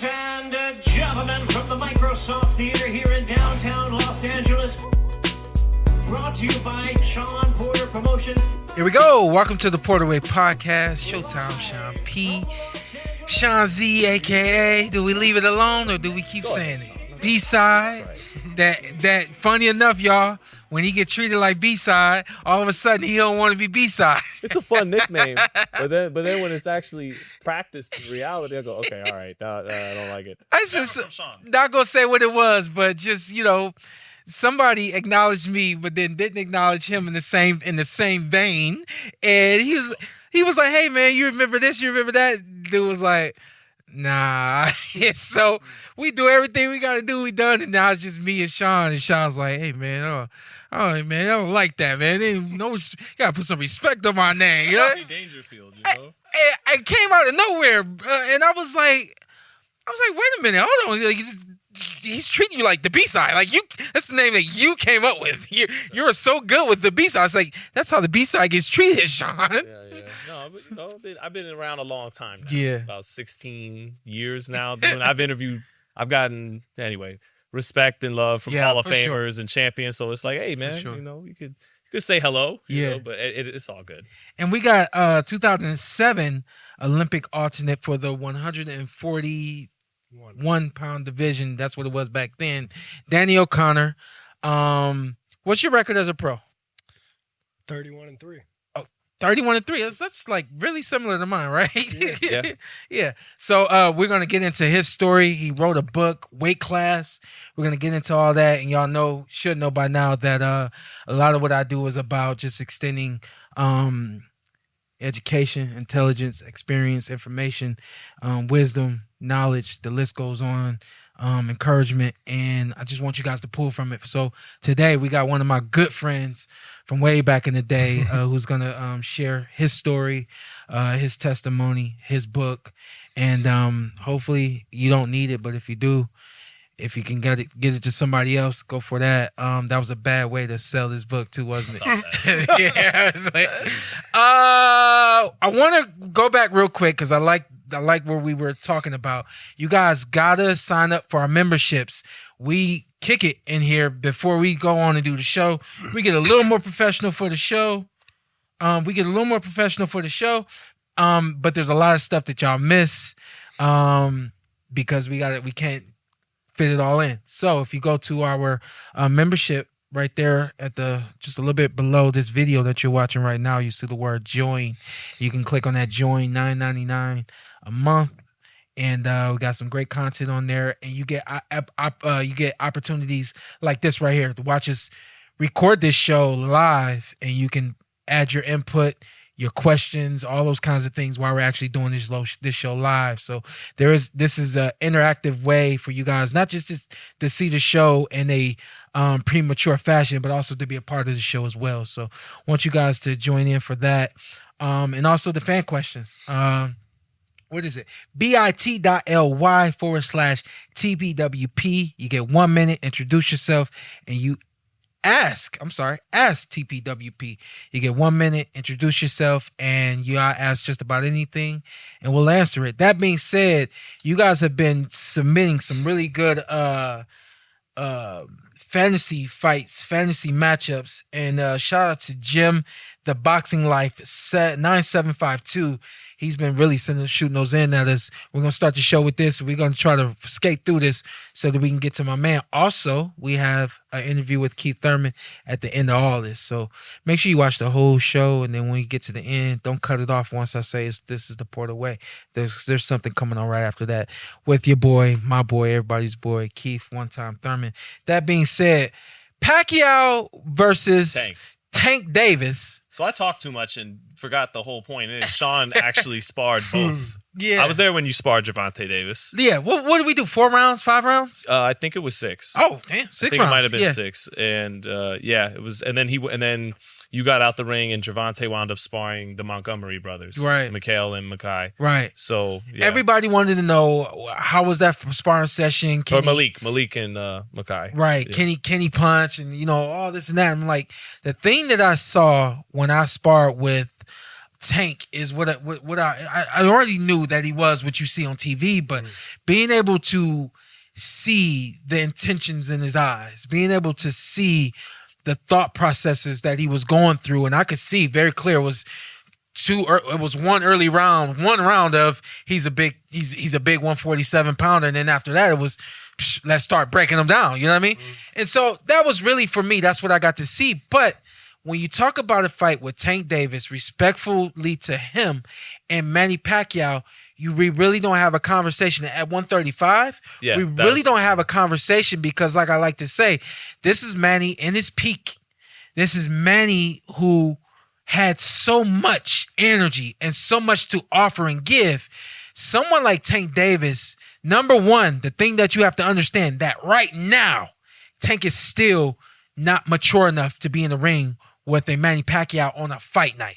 Ladies and gentlemen, from the Microsoft Theater here in downtown Los Angeles, brought to you by Shawn Porter Promotions. Here we go. Welcome to the PorterWay Podcast. Showtime, Sean P. Sean Z, a.k.a. Do we leave it alone or do we keep saying it? B-side. That funny enough, y'all, when he get treated like B-side, all of a sudden he don't want to be B-side. It's a fun nickname, but then when it's actually practiced in reality, I go, okay, all right, I don't like it. I just not gonna say what it was, but just somebody acknowledged me, but then didn't acknowledge him in the same vein, and he was like, "Hey man, you remember this? You remember that?" Dude was like, "Nah." So we do everything we gotta do. We done, and now it's just me and Sean. And Sean's like, "Hey man, man, I don't like that, man. You gotta put some respect on my name." Dangerfield, It came out of nowhere, and I was like, wait a minute, hold on. Like, he's treating you like the B-side. Like that's the name that you came up with. You're so good with the B-side. It's like, that's how the B-side gets treated, Sean. Yeah. No, I've been around a long time now. Yeah. About 16 years now. I've gotten, respect and love from Hall of Famers and champions. So it's like, hey, man, you could say hello. But it's all good. And we got 2007 Olympic alternate for the 141-pound division. That's what it was back then. Danny O'Connor. What's your record as a pro? 31-3. Oh, 31-3. That's like really similar to mine, right? Yeah. So we're going to get into his story. He wrote a book, Weight Class. We're going to get into all that. And y'all should know by now that a lot of what I do is about just extending education, intelligence, experience, information, wisdom, knowledge. The list goes on. Encouragement, and I just want you guys to pull from it. So today we got one of my good friends from way back in the day who's gonna share his story, his testimony, his book, and hopefully you don't need it, but if you do, if you can get it to somebody else, go for that. That was a bad way to sell this book too, wasn't it? Yeah. It's like, I want to go back real quick because I like where we were talking about. You guys gotta sign up for our memberships. We kick it in here before we go on and do the show. We get a little more professional for the show. But there's a lot of stuff that y'all miss because we can't fit it all in. So if you go to our membership right there at just a little bit below this video that you're watching right now, you see the word join. You can click on that join, $9.99 a month, and we got some great content on there, and you get opportunities like this right here to watch us record this show live, and you can add your input, your questions, all those kinds of things while we're actually doing this show live. So this is an interactive way for you guys, not just to see the show in a premature fashion, but also to be a part of the show as well. So I want you guys to join in for that. And also the fan questions. What is it? bit.ly/TPWP. You get 1 minute, introduce yourself, and you ask TPWP. You get 1 minute, introduce yourself, and you ask just about anything, and we'll answer it. That being said, you guys have been submitting some really good fantasy fights, fantasy matchups, and shout out to Jim, the Boxing Life 9752. He's been really shooting those in at us. We're going to start the show with this. We're going to try to skate through this so that we can get to my man. Also, we have an interview with Keith Thurman at the end of all this. So make sure you watch the whole show. And then when you get to the end, don't cut it off once I say this is the PorterWay. There's something coming on right after that with your boy, my boy, everybody's boy, Keith one-time Thurman. That being said, Pacquiao versus Tank Davis. So I talked too much and forgot the whole point. And Sean actually sparred both. Yeah. I was there when you sparred Gervonta Davis. Yeah. What did we do? 4 rounds? 5 rounds? I think it was 6. Oh, damn. 6 rounds. I think it might have been 6. And it was. And then you got out the ring and Gervonta wound up sparring the Montgomery brothers. Right. Mikhail and Makai. Right. So everybody wanted to know, how was that sparring session? Malik and Makai. Right. Yeah. Can he punch and all this and that. I'm like, the thing that I saw when I sparred with Tank is what I already knew that he was what you see on TV, but being able to see the intentions in his eyes, being able to see the thought processes that he was going through, and I could see very clear it was one round of he's a big 147 pounder, and then after that it was let's start breaking him down. You know what I mean? And so that was really, for me, that's what I got to see. But when you talk about a fight with Tank Davis, respectfully to him and Manny Pacquiao, we really don't have a conversation at 135. Yeah, we really don't have a conversation because, like I like to say, this is Manny in his peak. This is Manny who had so much energy and so much to offer and give. Someone like Tank Davis, number one, the thing that you have to understand that right now, Tank is still not mature enough to be in the ring with a Manny Pacquiao on a fight night.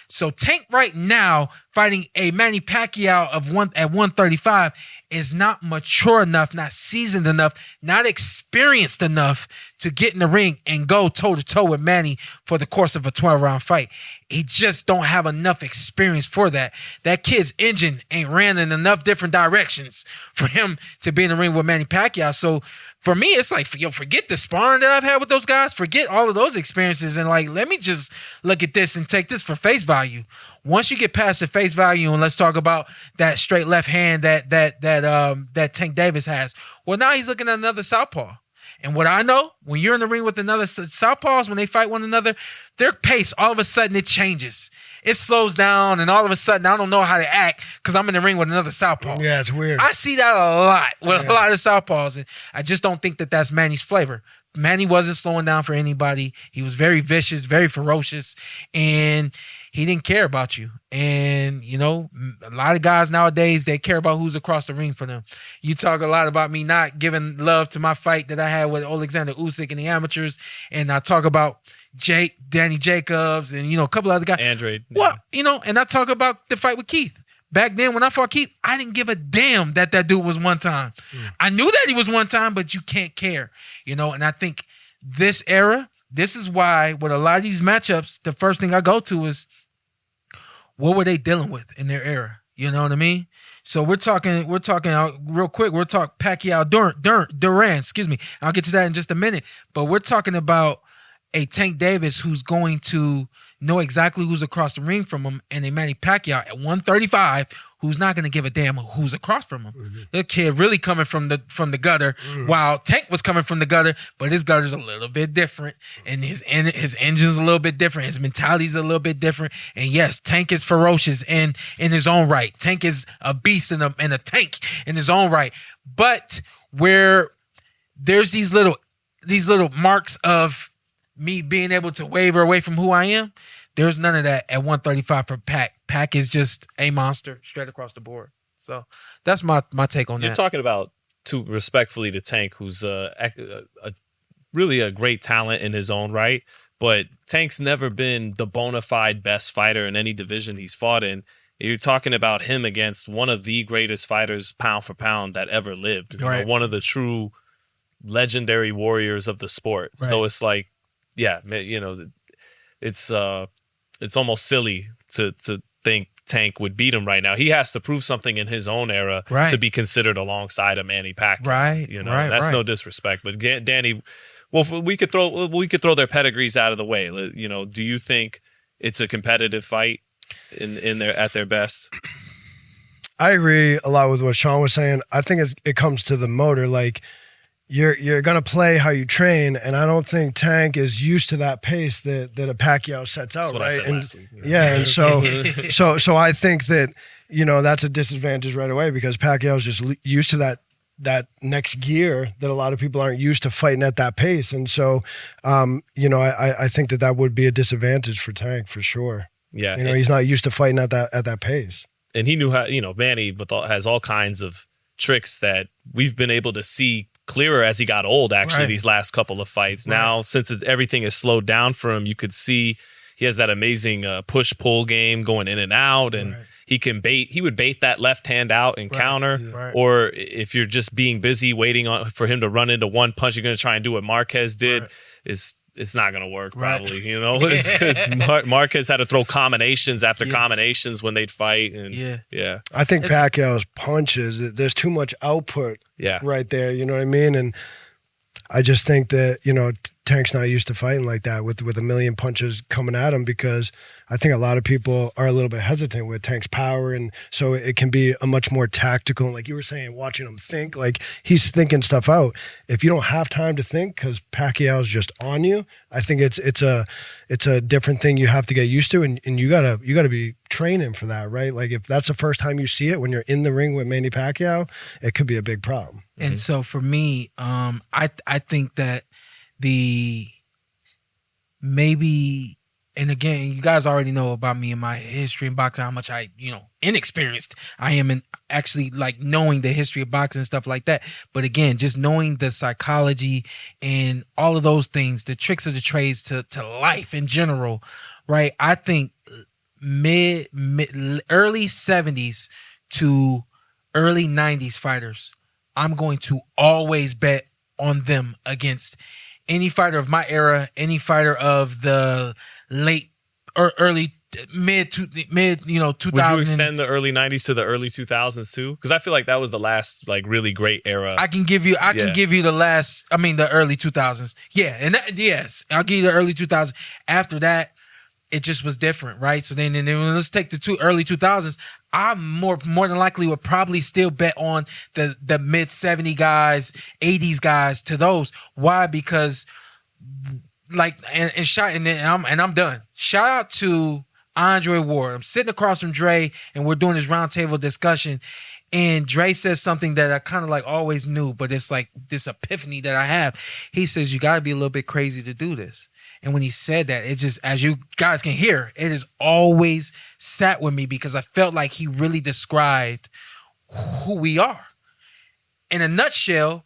So Tank right now fighting a Manny Pacquiao at 135 is not mature enough, not seasoned enough, not experienced enough to get in the ring and go toe-to-toe with Manny for the course of a 12-round fight. He just don't have enough experience for that. That kid's engine ain't ran in enough different directions for him to be in the ring with Manny Pacquiao. So for me, it's like, forget the sparring that I've had with those guys. Forget all of those experiences. And like, let me just look at this and take this for face value. Once you get past the face value, and let's talk about that straight left hand that Tank Davis has. Well, now he's looking at another southpaw. And what I know, when you're in the ring with another southpaws, when they fight one another, their pace, all of a sudden, it changes. It slows down, and all of a sudden, I don't know how to act because I'm in the ring with another southpaw. Yeah, it's weird. I see that a lot with a lot of southpaws, and I just don't think that that's Manny's flavor. Manny wasn't slowing down for anybody. He was very vicious, very ferocious, and he didn't care about you. And, you know, a lot of guys nowadays, they care about who's across the ring for them. You talk a lot about me not giving love to my fight that I had with Alexander Usyk in the amateurs. And I talk about Danny Jacobs and, you know, a couple other guys. Andre. Well, you know, and I talk about the fight with Keith. Back then, when I fought Keith, I didn't give a damn that dude was one time. I knew that he was one time, but you can't care, you know. And I think this era, this is why with a lot of these matchups, the first thing I go to is, what were they dealing with in their era? You know what I mean? So we're talking real quick. We're talking Pacquiao Duran, excuse me. I'll get to that in just a minute. But we're talking about a Tank Davis who's going to know exactly who's across the ring from him, and a Manny Pacquiao at 135 who's not going to give a damn who's across from him. Mm-hmm. The kid really coming from the gutter, while Tank was coming from the gutter, but his gutter's a little bit different, and his engine's a little bit different, his mentality's a little bit different. And yes, Tank is ferocious and in his own right. Tank is a beast and a tank in his own right. But where there's these little marks of me being able to waver away from who I am, there's none of that at 135 for Pac. Pac is just a monster straight across the board. So that's my take on that. You're talking about, respectfully, to Tank, who's really a great talent in his own right, but Tank's never been the bona fide best fighter in any division he's fought in. You're talking about him against one of the greatest fighters pound for pound that ever lived. Right. You know, one of the true legendary warriors of the sport. Right. So it's like, yeah, you know, it's almost silly to think Tank would beat him right now. He has to prove something in his own era to be considered alongside a Manny Pacquiao. Right. You know, that's no disrespect. But Danny, well, we could throw their pedigrees out of the way. You know, do you think it's a competitive fight at their best? I agree a lot with what Shawn was saying. I think it comes to the motor. Like, you're gonna play how you train, and I don't think Tank is used to that pace that a Pacquiao sets out. That's what right? I said last week. Yeah, and so I think that, you know, that's a disadvantage right away because Pacquiao's just used to that next gear that a lot of people aren't used to fighting at that pace, and so you know, I think that would be a disadvantage for Tank for sure. Yeah, you know, he's not used to fighting at that pace, and he knew how. You know, Manny has all kinds of tricks that we've been able to see clearer as he got old, actually, these last couple of fights. Right. Now, since everything is slowed down for him, you could see he has that amazing push-pull game going in and out, and he would bait that left hand out and counter. Right. Or if you're just being busy waiting for him to run into one punch, you're going to try and do what Marquez did, is it's not going to work probably, you know, because Marquez had to throw combinations after combinations when they'd fight. And yeah. I think Pacquiao's punches, there's too much output right there, you know what I mean? And I just think that, you know, Tank's not used to fighting like that with a million punches coming at him, because I think a lot of people are a little bit hesitant with Tank's power, and so it can be a much more tactical, like you were saying, watching him think, like he's thinking stuff out. If you don't have time to think because Pacquiao's just on you, I think it's a different thing you have to get used to, and you gotta be training for that, right? Like if that's the first time you see it when you're in the ring with Manny Pacquiao, it could be a big problem. And so for me, I think that maybe, and again, you guys already know about me and my history in boxing, how much inexperienced I am in actually like knowing the history of boxing and stuff like that. But again, just knowing the psychology and all of those things, the tricks of the trades to life in general, right? I think mid early 70s to early 90s fighters, I'm going to always bet on them against any fighter of my era, any fighter of the late or early mid 2000s. Would you extend the early 90s to the early 2000s too? Because I feel like that was the last like really great era. I can give you the early 2000s. Yeah, and yes, I'll give you the early 2000s. After that, it just was different, right? So then let's take the early 2000s. I more than likely would probably still bet on the mid 70 guys, 80s guys to those. Why? Because like and I'm done. Shout out to Andre Ward. I'm sitting across from Dre and we're doing this roundtable discussion. And Dre says something that I kind of like always knew, but it's like this epiphany that I have. He says, you got to be a little bit crazy to do this. And when he said that, it just, as you guys can hear, it has always sat with me because I felt like he really described who we are. In a nutshell,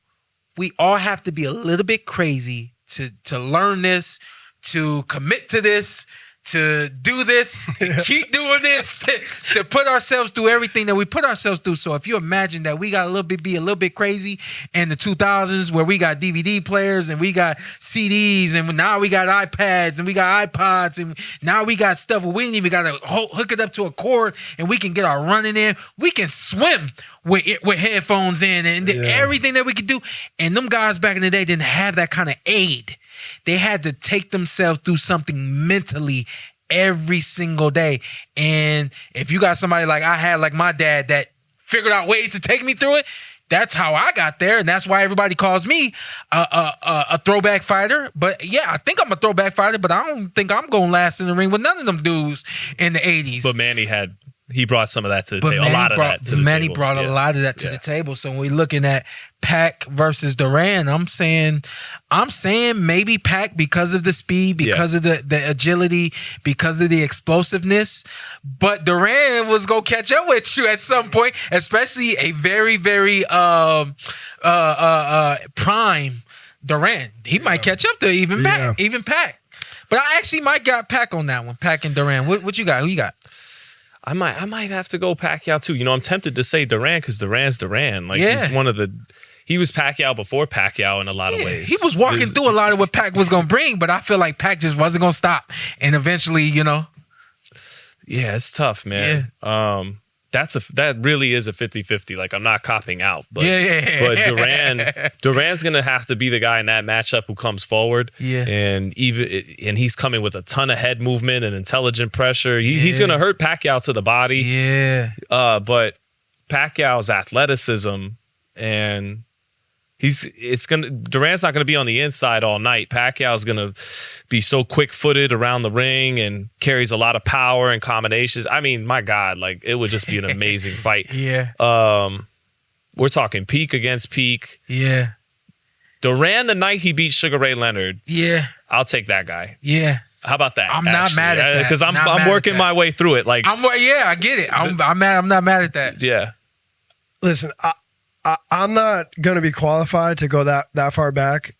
we all have to be a little bit crazy to learn this, to commit to this, to do this, to keep doing this, to put ourselves through everything that we put ourselves through. So if you imagine that we got be a little bit crazy in the 2000s where we got DVD players and we got CDs and now we got iPads and we got iPods and now we got stuff where we didn't even got to hook it up to a cord and we can get our running in. We can swim with headphones in and everything that we could do. And them guys back in the day didn't have that kind of aid. They had to take themselves through something mentally every single day. And if you got somebody like I had, like my dad, that figured out ways to take me through it, that's how I got there. And that's why everybody calls me a throwback fighter. But yeah, I think I'm a throwback fighter, but I don't think I'm going to last in the ring with none of them dudes in the 80s. But Manny he brought some of that to the table. Manny brought a lot of that to the table. So when we're looking at Pac versus Duran, I'm saying maybe Pac because of the speed, because of the agility, because of the explosiveness. But Duran was gonna catch up with you at some point, especially a very, very prime Duran. He might catch up to even Pac. But I actually might got Pac on that one. Pac and Duran. What you got? Who you got? I might have to go Pacquiao too. You know, I'm tempted to say Duran because Duran's Duran. Like he's he was Pacquiao before Pacquiao in a lot of ways. He was walking through a lot of what Pac was going to bring, but I feel like Pac just wasn't going to stop. And eventually, Yeah, it's tough, man. Yeah. That really is a 50-50. Like I'm not copping out, but but Duran's gonna have to be the guy in that matchup who comes forward. Yeah, and he's coming with a ton of head movement and intelligent pressure. He's gonna hurt Pacquiao to the body. Yeah, but Pacquiao's athleticism and Duran's not gonna be on the inside all night. Pacquiao's gonna be so quick-footed around the ring and carries a lot of power and combinations. I mean, my God, like it would just be an amazing fight. Yeah. We're talking peak against peak. Yeah. Duran the night he beat Sugar Ray Leonard. Yeah. I'll take that guy. Yeah. How about that? I'm not mad at that because I'm working my way through it. Like I get it. I'm not mad at that. Yeah. Listen, I'm not going to be qualified to go that far back.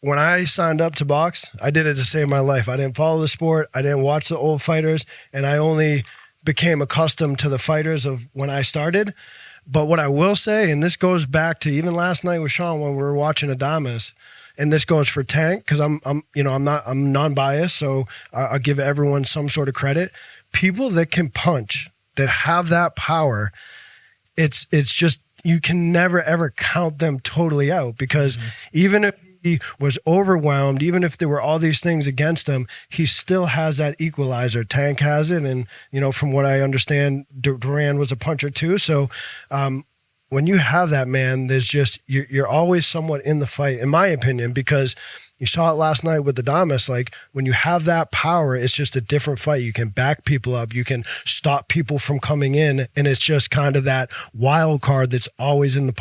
When I signed up to box, I did it to save my life. I didn't follow the sport. I didn't watch the old fighters, and I only became accustomed to the fighters of when I started. But what I will say, and this goes back to even last night with Shawn when we were watching Adames, and this goes for Tank because I'm non-biased, so I'll give everyone some sort of credit. People that can punch, that have that power, it's just you can never ever count them totally out because even if he was overwhelmed, even if there were all these things against him, he still has that equalizer. Tank has it, and from what I understand, Duran was a puncher too. So when you have that, man, there's just you're always somewhat in the fight, in my opinion, because you saw it last night with Adames. Like when you have that power, it's just a different fight. You can back people up, you can stop people from coming in, and it's just kind of that wild card that's always in the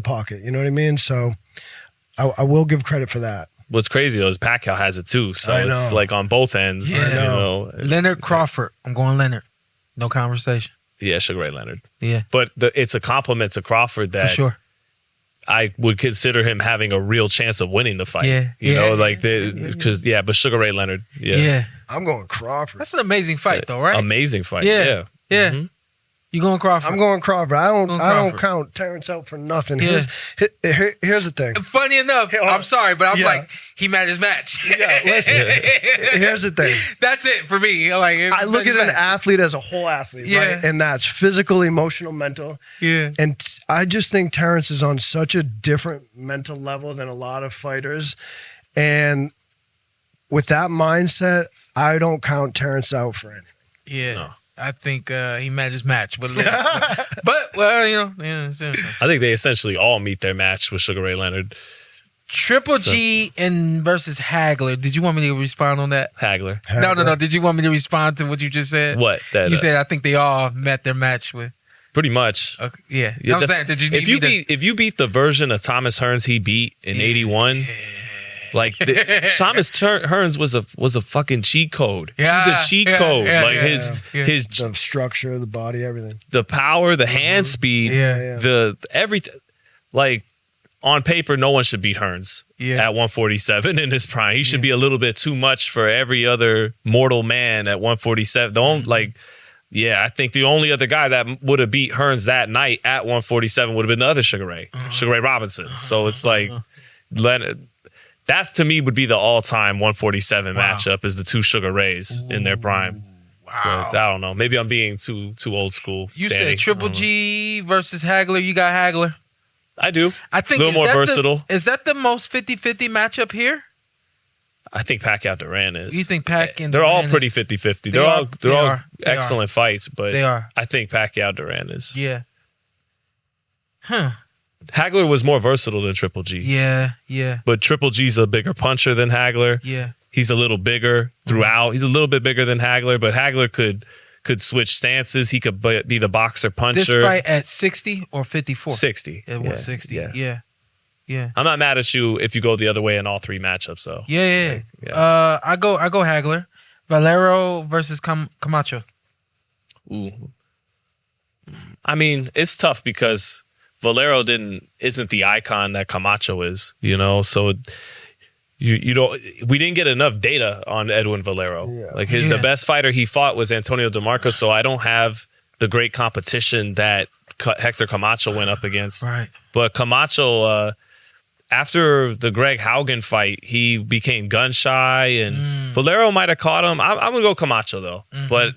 pocket. You know what I mean? So I will give credit for that. What's crazy though is Pacquiao has it too, so it's like on both ends. Yeah. Leonard Crawford, I'm going Leonard. No conversation. Yeah, Sugar Ray Leonard. Yeah, but it's a compliment to Crawford that for sure. I would consider him having a real chance of winning the fight. But Sugar Ray Leonard. Yeah. I'm going Crawford. That's an amazing fight though, right? Amazing fight. Yeah. Mm-hmm. You going Crawford? I'm going Crawford. I don't count Terrence out for nothing. Yeah. Here's the thing. Funny enough, I'm sorry, but I'm like, he matched his match. Yeah, listen. Here's the thing. That's it for me. Like, I look at an athlete as a whole athlete, right? And that's physical, emotional, mental. Yeah. And I just think Terrence is on such a different mental level than a lot of fighters. And with that mindset, I don't count Terrence out for anything. Yeah. No. I think he matched his match with Leonard. But, well, I think they essentially all meet their match with Sugar Ray Leonard. Triple G versus Hagler. Did you want me to respond on that? Hagler. No. Did you want me to respond to what you just said? What? You said I think they all met their match with. Pretty much. Okay, yeah. I'm saying, did you need if you beat the version of Thomas Hearns he beat in 81, like Thomas Hearns was a fucking cheat code. Yeah, he was a cheat code. His the structure, the body, everything. The power, the hand speed, the everything. Like on paper, no one should beat Hearns at 147 in his prime. He should be a little bit too much for every other mortal man at 147. I think the only other guy that would have beat Hearns that night at 147 would have been the other Sugar Ray Robinson. So it's like Leonard. That's to me would be the all-time 147 matchup is the two Sugar Rays in their prime. Wow. But I don't know. Maybe I'm being too old school. You Danny. said Triple G versus Hagler. You got Hagler. I do. I think a little more versatile. Is that the most 50-50 matchup here? I think Pacquiao Duran is. You think Pac and they're Duran all pretty 50-50. They're all excellent fights, but they are. I think Pacquiao Duran is. Yeah. Huh. Hagler was more versatile than Triple G. Yeah. But Triple G's a bigger puncher than Hagler. Yeah. He's a little bigger throughout. He's a little bit bigger than Hagler, but Hagler could switch stances. He could be the boxer puncher. This fight at 60 or 54? 60. At 160. Yeah. I'm not mad at you if you go the other way in all three matchups, though. Yeah. I go Hagler. Valero versus Camacho. Ooh. I mean, it's tough because Valero isn't the icon that Camacho is, so you don't. We didn't get enough data on Edwin Valero. Yeah. Like the best fighter he fought was Antonio DeMarco, so I don't have the great competition that Hector Camacho went up against. Right. But Camacho, after the Greg Haugen fight, he became gun shy, and Valero might have caught him. I'm gonna go Camacho though, but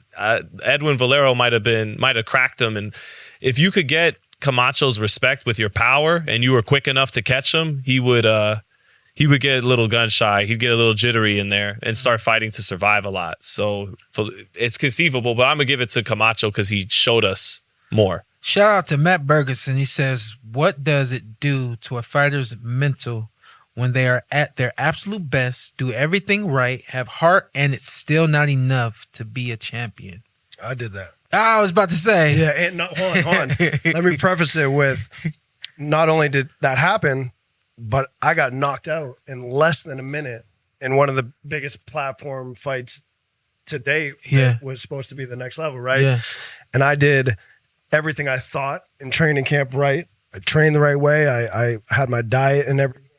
Edwin Valero might have cracked him, and if you could get Camacho's respect with your power and you were quick enough to catch him, he would get a little gun shy. He'd get a little jittery in there and start fighting to survive a lot. So it's conceivable, but I'm going to give it to Camacho because he showed us more. Shout out to Matt Bergeson. He says, what does it do to a fighter's mental when they are at their absolute best, do everything right, have heart, and it's still not enough to be a champion? I did that. I was about to say. Yeah, and hold on. Let me preface it with, not only did that happen, but I got knocked out in less than a minute in one of the biggest platform fights to date. That was supposed to be the next level, right? Yeah. And I did everything I thought in training camp right. I trained the right way. I had my diet and everything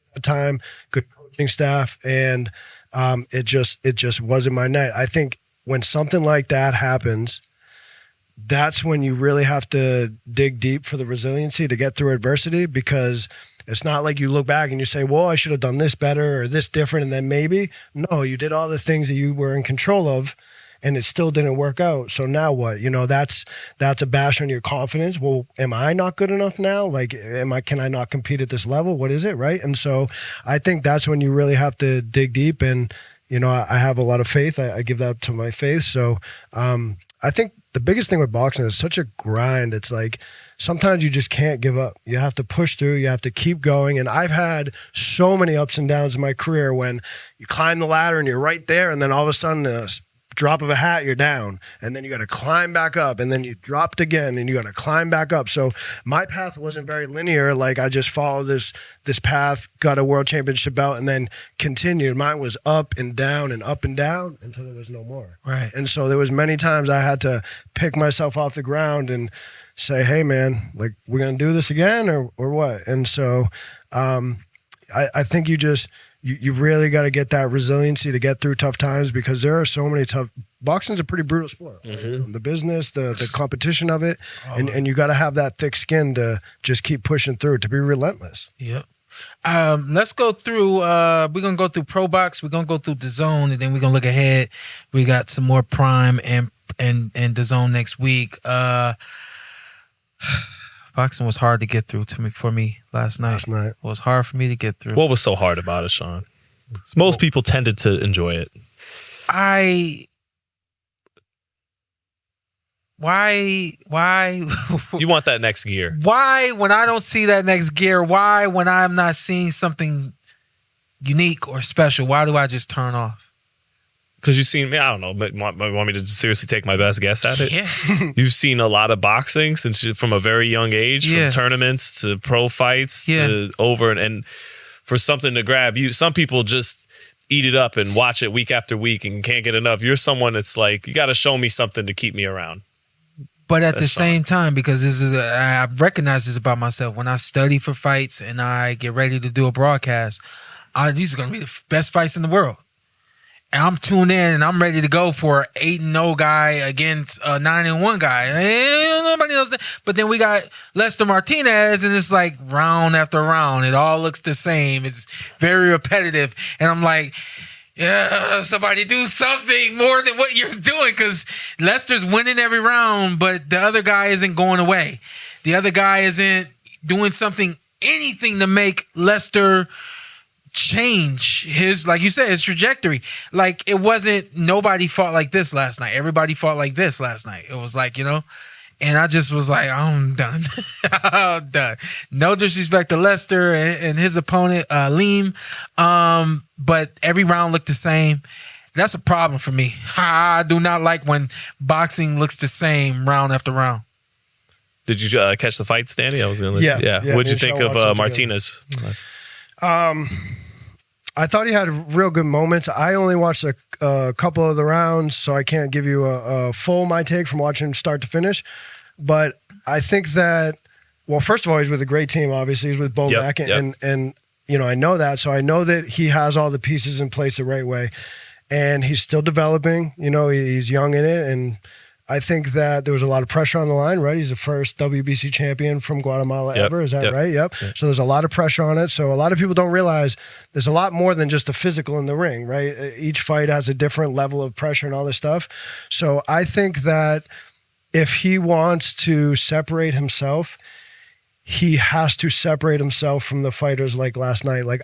at the time, good coaching staff, and it just wasn't my night. I think when something like that happens, that's when you really have to dig deep for the resiliency to get through adversity, because it's not like you look back and you say, well, I should have done this better or this different, and then maybe. No, you did all the things that you were in control of, and it still didn't work out. So now what? That's a bash on your confidence. Well, am I not good enough now? Like, can I not compete at this level? What is it, right? And so I think that's when you really have to dig deep. And, I have a lot of faith. I give that to my faith. So I think the biggest thing with boxing is such a grind. It's like sometimes you just can't give up. You have to push through. You have to keep going. And I've had so many ups and downs in my career when you climb the ladder and you're right there, and then all of a sudden drop of a hat, you're down, and then you got to climb back up, and then you dropped again, and you got to climb back up. So my path wasn't very linear. Like, I just followed this path, got a world championship belt, and then continued. Mine was up and down until there was no more. Right. And so there was many times I had to pick myself off the ground and say, hey man, like, we're gonna do this again or what? And so I think you really got to get that resiliency to get through tough times, because there are so many tough. Boxing's a pretty brutal sport. Mm-hmm. Right? The business, the competition of it, and you got to have that thick skin to just keep pushing through, to be relentless. Yep. Let's go through. We're gonna go through Pro Box. We're gonna go through DAZN, and then we're gonna look ahead. We got some more Prime and DAZN next week. Boxing was hard to get through for me last night. It was hard for me to get through. What was so hard about it, Shawn? Most people tended to enjoy it. Why? You want that next gear. Why, when I don't see that next gear? Why, when I'm not seeing something unique or special, why do I just turn off? Because you've seen me, I don't know, but want me to seriously take my best guess at it? Yeah. You've seen a lot of boxing from a very young age, from tournaments to pro fights to over, and for something to grab you. Some people just eat it up and watch it week after week and can't get enough. You're someone that's like, you got to show me something to keep me around. But at the same time, because I recognize this about myself, when I study for fights and I get ready to do a broadcast, these are going to be the best fights in the world. And I'm tuned in and I'm ready to go for an 8-0 guy against a 9-1 guy. Nobody knows that. But then we got Lester Martinez, and it's like round after round. It all looks the same. It's very repetitive. And I'm like, yeah, somebody do something more than what you're doing, because Lester's winning every round, but the other guy isn't going away. The other guy isn't doing anything to make Lester change his, like you said, his trajectory. Like, it wasn't, nobody fought like this last night. Everybody fought like this last night. It was like, and I just was like, I'm done. I'm done. No disrespect to Lester and his opponent, Aleem. But every round looked the same. That's a problem for me. I do not like when boxing looks the same round after round. Did you catch the fight, Stanley? I was going to Yeah. What'd you think of Martinez? I thought he had real good moments. I only watched a couple of the rounds, so I can't give you a full my take from watching him start to finish. But I think that, well, first of all, he's with a great team. Obviously, he's with Bo Mack, and I know that. So I know that he has all the pieces in place the right way, and he's still developing. He's young in it, and I think that there was a lot of pressure on the line, right? He's the first WBC champion from Guatemala ever. Is that right? Yep. So there's a lot of pressure on it. So a lot of people don't realize there's a lot more than just the physical in the ring, right? Each fight has a different level of pressure and all this stuff. So I think that if he wants to separate himself, he has to separate himself from the fighters like last night. Like,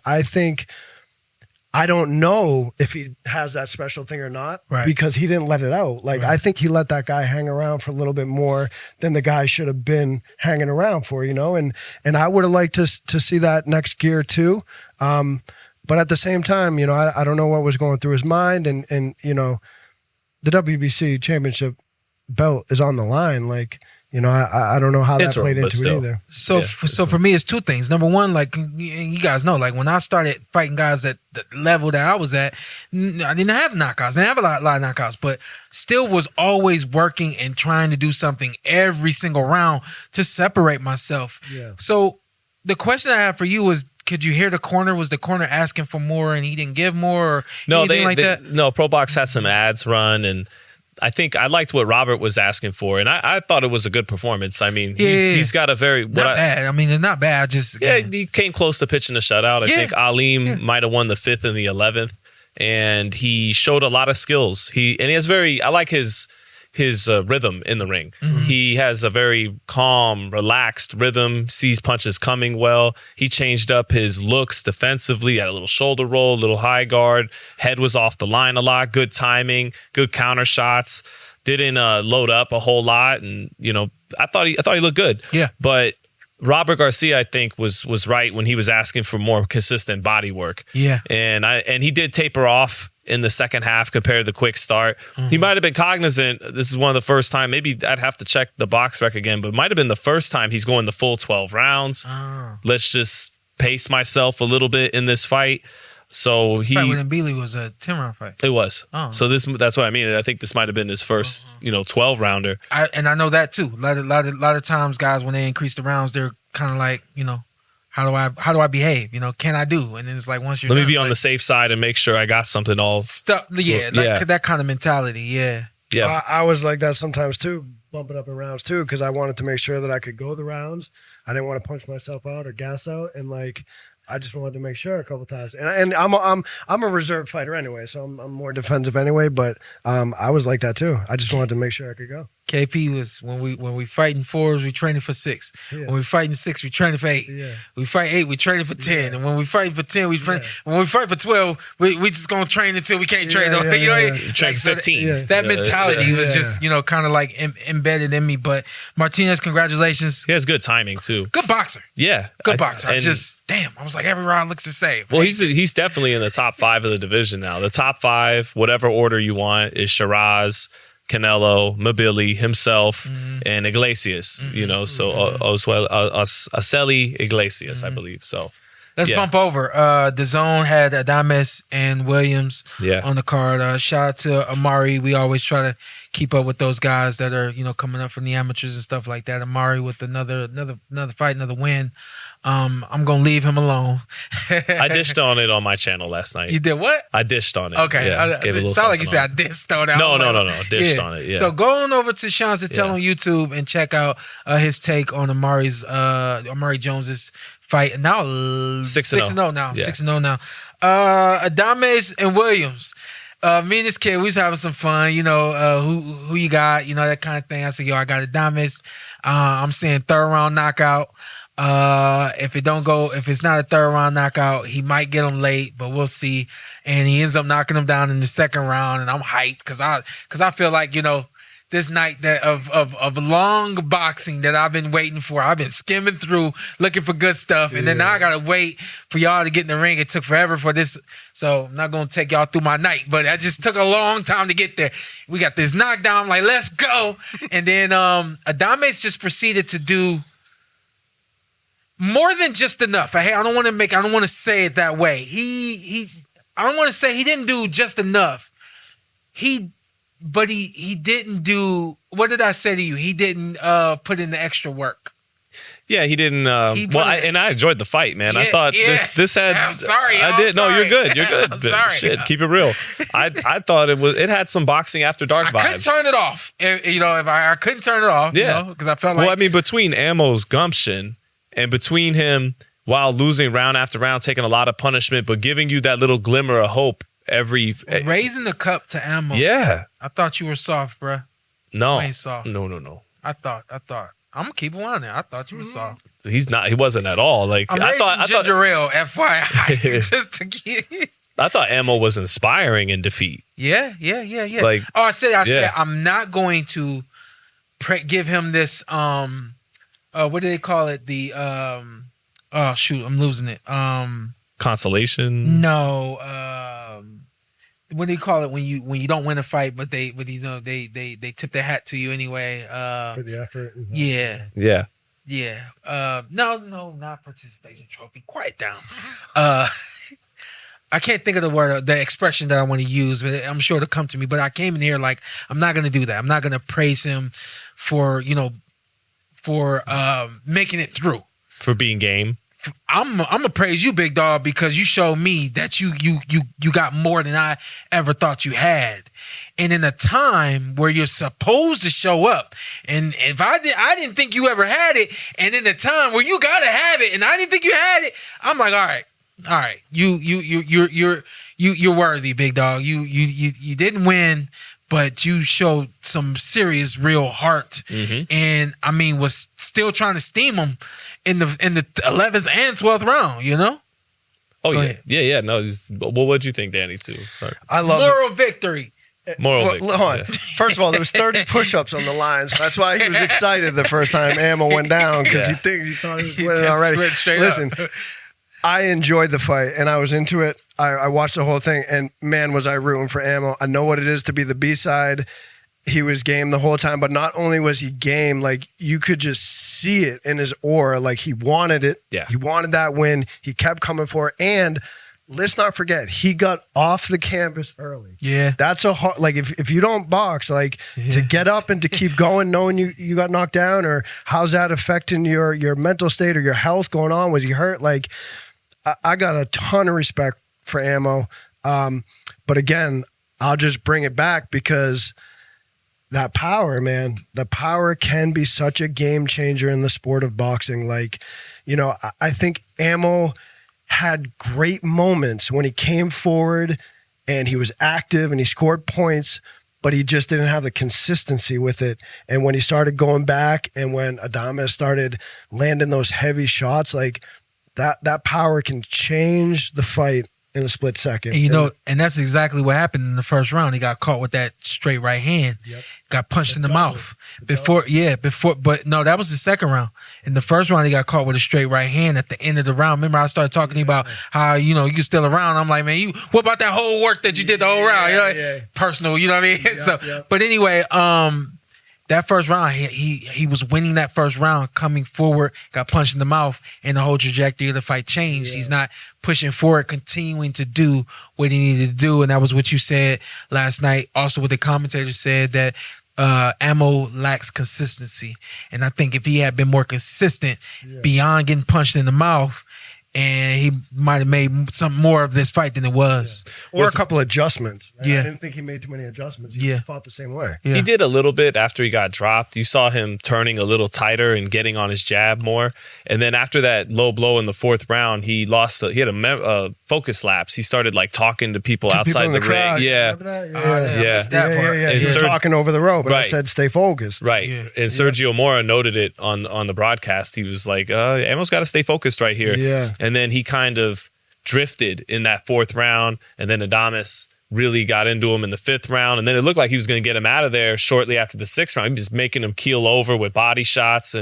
I don't know if he has that special thing or not, because he didn't let it out. Like, I think he let that guy hang around for a little bit more than the guy should have been hanging around for, and I would have liked to see that next gear too. But at the same time, I don't know what was going through his mind, and the WBC championship belt is on the line. Like, I don't know how that played into it either. So for me, it's two things. Number one, like you guys know, like when I started fighting guys at the level that I was at, I didn't have knockouts. I didn't have a lot of knockouts, but still was always working and trying to do something every single round to separate myself. Yeah. So the question I have for you was, could you hear the corner? Was the corner asking for more and he didn't give more, or anything like that? No, Pro Box had some ads run, and I think I liked what Robert was asking for, and I thought it was a good performance. I mean, he's got a very bad. I mean, it's not bad. Just he came close to pitching the shutout. I think Aleem might have won the 5th and the 11th, and he showed a lot of skills. He has I like his rhythm in the ring. Mm-hmm. He has a very calm, relaxed rhythm, sees punches coming well. He changed up his looks defensively, had a little shoulder roll, a little high guard, head was off the line a lot, good timing, good counter shots, didn't load up a whole lot. And, I thought he looked good. Yeah. But Robert Garcia, I think, was right when he was asking for more consistent body work. Yeah. And he did taper off in the second half compared to the quick start. Mm-hmm. He might have been cognizant. This is one of the first time, maybe I'd have to check the box rec again, but it might have been the first time he's going the full 12 rounds. Oh. Let's just pace myself a little bit in this fight. So he fight with Mbili was a 10-round fight. It was. Oh. So that's what I mean. I think this might have been his first, 12-rounder. And I know that too. A lot of times guys, when they increase the rounds, they're kind of like, how do I behave? Can I do? And then it's like once you're let me be on the safe side and make sure I got something all stuff. That kind of mentality. Yeah. Yeah. I was like that sometimes too, bumping up in rounds too, because I wanted to make sure that I could go the rounds. I didn't want to punch myself out or gas out, and I just wanted to make sure a couple times. And I'm a reserve fighter anyway, so I'm more defensive anyway. But I was like that too. I just wanted to make sure I could go. KP was when we fighting 4s, we training for 6. Yeah. When we fighting 6, we training for 8. Yeah. We fight 8, we training for 10. Yeah. And when we fighting for 10, we train. When we fight for 12, we just gonna train until we can't train. Train 15. That mentality was just kind of like embedded in me. But Martinez, congratulations. He has good timing too. Good boxer. Yeah, good boxer. I was like, every round looks the same. Well, he's definitely in the top 5 of the division now. The top 5, whatever order you want, is Shiraz, Canelo, Mabili, himself, and Iglesias. So Aceli, Iglesias, I believe. So let's bump over. The Zone had Adames and Williams on the card. Shout out to Amari. We always try to keep up with those guys that are coming up from the amateurs and stuff like that. Amari with another fight, another win. I'm gonna leave him alone. I dished on it on my channel last night. You did what? I dished on it. Okay, it sounded like you said I dished on it. No. Dished on it. Yeah. So go on over to Shawn Zittel on YouTube and check out his take on Amari Jones's fight. Now 6-0 now. 6-0 now. Adames and Williams. Me and this kid, we was having some fun. Who you got? That kind of thing. I said, I got Adames. I'm saying 3rd round knockout. If it's not a 3rd round knockout, he might get him late, but we'll see. And he ends up knocking him down in the 2nd round, and I'm hyped because I feel like this night that of long boxing that I've been waiting for. I've been skimming through looking for good stuff, and then now I gotta wait for y'all to get in the ring. It took forever for this, so I'm not gonna take y'all through my night, but that just took a long time to get there. We got this knockdown. I'm like, let's go, and then Adames just proceeded to do more than just enough. I don't want to say it that way. I don't want to say he didn't do just enough. But he didn't do. What did I say to you? He didn't put in the extra work. Yeah, he didn't. And I enjoyed the fight, man. I thought this had. I'm sorry. I did. No, you're good. You're good. I'm sorry. Shit, keep it real. I thought it had some boxing after dark vibes. I couldn't turn it off. If I couldn't turn it off. Yeah, because I felt like. Well, I mean, between Ammo's gumption and between him while losing round after round, taking a lot of punishment, but giving you that little glimmer of hope. Raising the cup to Ammo. Yeah. I thought you were soft, bruh. No. You ain't soft. No. I thought. I'm gonna keep it on there. I thought you were soft. He's not. He wasn't at all. Like I thought ginger ale, FYI. Just to get I thought Ammo was inspiring in defeat. Yeah. Like, I said I'm not going to give him this what do they call it? The oh shoot, I'm losing it. Consolation? No. What do you call it when you don't win a fight, but they tip their hat to you anyway? For the effort. Yeah. No, not participation trophy. Quiet down. I can't think of the word, the expression that I want to use, but I'm sure it'll come to me. But I came in here like I'm not going to do that. I'm not going to praise him for making it through, for being game. I'm gonna praise you, big dog, because you showed me that you got more than I ever thought you had. And in a time where you're supposed to show up, and if I didn't think you ever had it, and in a time where you gotta have it, and I didn't think you had it, I'm like, all right, you're worthy, big dog. You didn't win, but you showed some serious, real heart, and I mean, was still trying to steam him in the 11th and 12th round. You know? Oh yeah. No, well, what'd you think, Danny? Too. Sorry. I love moral victory. Hold on. Yeah. First of all, there was 30 push-ups on the line, so that's why he was excited the first time Ammo went down, because he thought he was winning already. Listen, I enjoyed the fight and I was into it. I watched the whole thing, and man, was I rooting for Ammo. I know what it is to be the B-side. He was game the whole time, but not only was he game, like you could just see it in his aura, like he wanted it. Yeah. He wanted that win. He kept coming for it, and let's not forget, he got off the canvas early. Yeah. That's a hard, like if you don't box, like to get up and to keep going knowing you got knocked down, or how's that affecting your mental state or your health going on? Was he hurt? Like I got a ton of respect for Ammo. But again, I'll just bring it back because that power, man, the power can be such a game changer in the sport of boxing. Like, you know, I think Ammo had great moments when he came forward and he was active and he scored points, but he just didn't have the consistency with it. And when he started going back, and when Adames started landing those heavy shots, like that power can change the fight in a split second. And, you know, and that's exactly what happened in the first round. He got caught with that straight right hand. Yep. Got punched in the mouth. But no, that was the second round. In the first round, he got caught with a straight right hand at the end of the round. Remember, I started talking to you about how, you know, you're still around. I'm like, man, what about that whole work that you did the whole round? You know, personal, you know what I mean? But anyway, that first round, he was winning that first round, coming forward, got punched in the mouth, and the whole trajectory of the fight changed. Yeah. He's not pushing forward, continuing to do what he needed to do, and that was what you said last night. Also, what the commentator said, that Ammo lacks consistency, and I think if he had been more consistent beyond getting punched in the mouth, and he might have made some more of this fight than it was. Or a couple adjustments. Right? I didn't think he made too many adjustments. He fought the same way. He did a little bit after he got dropped. You saw him turning a little tighter and getting on his jab more. And then after that low blow in the fourth round, he had a focus lapse. He started like talking to people outside the ring. Yeah. He was talking over the rope, but I said stay focused. Right. Yeah. And Sergio Mora noted it on the broadcast. He was like, Ammo's got to stay focused right here. Yeah. And then he kind of drifted in that fourth round, and then Adames really got into him in the fifth round, and then it looked like he was going to get him out of there shortly after the sixth round. He was just making him keel over with body shots,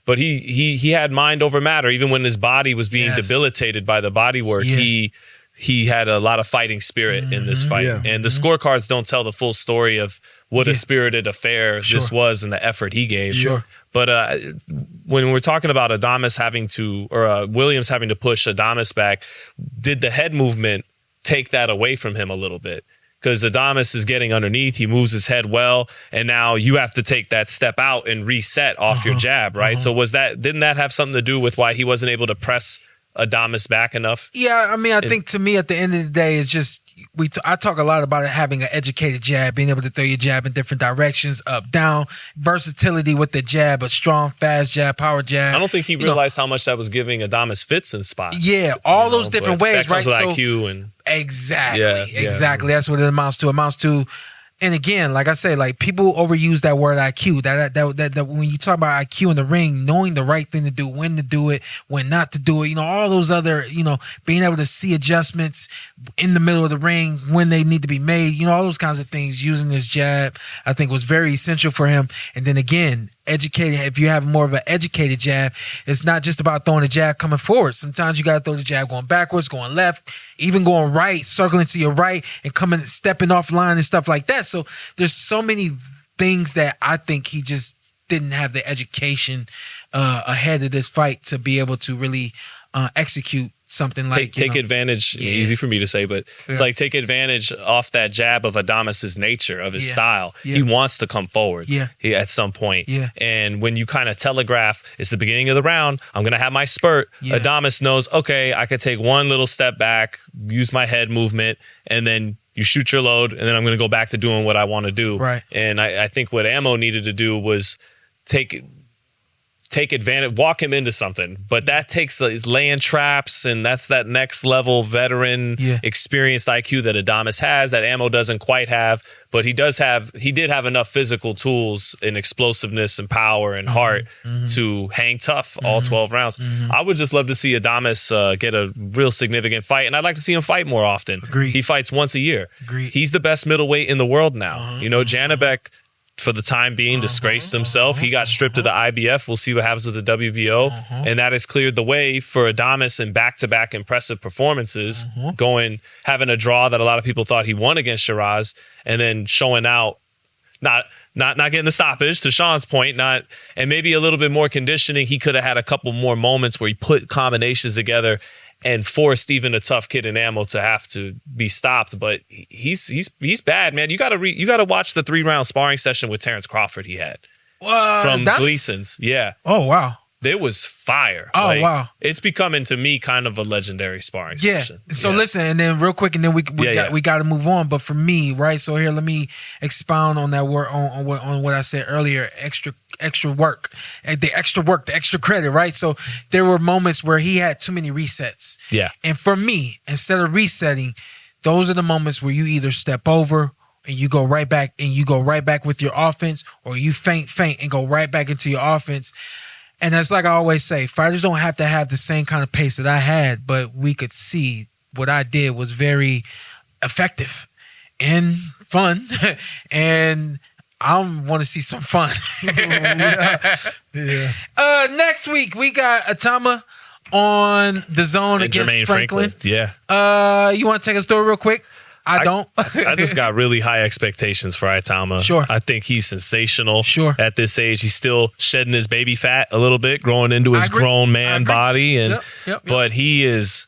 but he had mind over matter. Even when his body was being debilitated by the body work, he had a lot of fighting spirit in this fight. Yeah. And the scorecards don't tell the full story of what a spirited affair this was and the effort he gave. Sure. But when we're talking about Adames having to, or Williams having to push Adames back, did the head movement take that away from him a little bit? Because Adames is getting underneath, he moves his head well, and now you have to take that step out and reset off your jab, right? So didn't that have something to do with why he wasn't able to press Adames back enough? Yeah, I mean, I think to me at the end of the day, it's just I talk a lot about it, having an educated jab, being able to throw your jab in different directions, up, down, versatility with the jab, a strong, fast jab, power jab. I don't think he realized how much that was giving Adames fits in spots. Yeah, all those different ways, that comes with IQ and exactly. That's what it amounts to. And again, like I say, like people overuse that word IQ. That when you talk about IQ in the ring, knowing the right thing to do, when to do it, when not to do it, all those other, being able to see adjustments in the middle of the ring when they need to be made, all those kinds of things, using his jab, I think was very essential for him. And then again, educated, if you have more of an educated jab, it's not just about throwing a jab coming forward. Sometimes you got to throw the jab going backwards, going left, even going right, circling to your right and stepping off line and stuff like that. So there's so many things that I think he just didn't have the education ahead of this fight to be able to really execute something like take advantage. Easy for me to say, but it's like take advantage off that jab of Adames' nature, of his style. He wants to come forward. At some point. And when you kind of telegraph, it's the beginning of the round, I'm gonna have my spurt. Adames knows, okay, I could take one little step back, use my head movement, and then you shoot your load, and then I'm gonna go back to doing what I want to do. Right. And I think what Ammo needed to do was take advantage, walk him into something. But that takes laying traps, and that's that next level veteran, experienced IQ that Adames has, that Ammo doesn't quite have. But he did have enough physical tools and explosiveness and power and heart to hang tough all 12 rounds. I would just love to see Adames get a real significant fight, and I'd like to see him fight more often. Agreed. He fights once a year. Agreed. He's the best middleweight in the world now. Janibek, for the time being, disgraced himself. He got stripped of the IBF. We'll see what happens with the WBO. And that has cleared the way for Adames in back-to-back impressive performances, having a draw that a lot of people thought he won against Shiraz, and then showing out, not getting the stoppage, to Shawn's point, and maybe a little bit more conditioning. He could have had a couple more moments where he put combinations together and forced even a tough kid in Ammo to have to be stopped. But he's bad, man. You gotta watch the 3-round sparring session with Terrence Crawford he had from Gleason's. Yeah. Oh wow. There was fire. Oh wow. It's becoming to me kind of a legendary sparring session. So listen, and then real quick, and then we got to move on. But for me, right? So here, let me expound on that word on what I said earlier. Extra work, the extra credit, right? So there were moments where he had too many resets. Yeah. And for me, instead of resetting, those are the moments where you either step over and you go right back with your offense, or you feint and go right back into your offense. And it's like I always say, fighters don't have to have the same kind of pace that I had, but we could see what I did was very effective and fun. And I want to see some fun. Next week, we got Itauma on the zone against Jermaine Franklin. Yeah. You want to take us through it real quick? I don't. I just got really high expectations for Itauma. Sure. I think he's sensational. Sure. At this age, he's still shedding his baby fat a little bit, growing into his grown man body. And but he is,